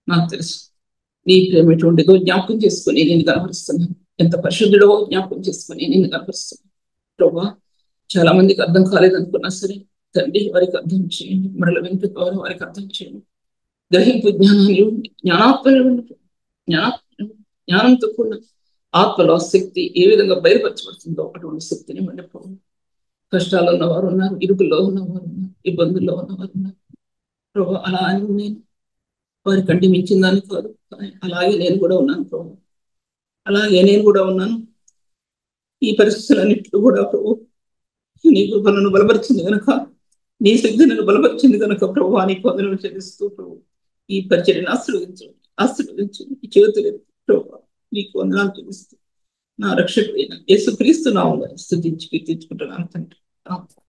నాకు తెలుసు నీ ప్రేమ ఎటువంటిదో జ్ఞాపకం చేసుకుని నేను కనపరుస్తున్నాను. ఎంత పరిశుద్ధుడో జ్ఞాపకం చేసుకుని నేను కనపరుస్తున్నాను ప్రభా. చాలా మందికి అర్థం కాలేదనుకున్నా సరే తండ్రి వారికి అర్థం చేయండి. మరల వెనుక వారికి అర్థం చేయండి. గ్రహింపు జ్ఞానంతో కూడిన ఆత్మలో శక్తి ఏ విధంగా బయలుపరచబడుతుందో అటువంటి శక్తిని మళ్ళీ కష్టాల్లో ఉన్నవారు ఉన్నారు, ఇరుకుల్లో ఉన్నవారు ఉన్నారు, ఇబ్బందుల్లో ఉన్నవారు ఉన్నారు ప్రభు. అలా అని నేను వారి కంటి మించిన దాన్ని కాదు, అలాగే నేను కూడా ఉన్నాను. ఈ పరిస్థితులన్నింటిలో కూడా ప్రభు నీ కృప నన్ను బలపరిచింది కనుక, నీ శక్తి నన్ను బలపరిచింది కనుక ప్రభు నీకు వందనాలు చెల్లిస్తూ ప్రభు ఈ పరిచర్యను ఆశీర్వదించు ఈ చేతులు ప్రభు నీకు వందనాలు చెల్లిస్తూ నా రక్షకుడైన యేసుక్రీస్తు నామములో స్తుతించి కీర్తించుకుంటున్నాను తండ్రి. ఆ.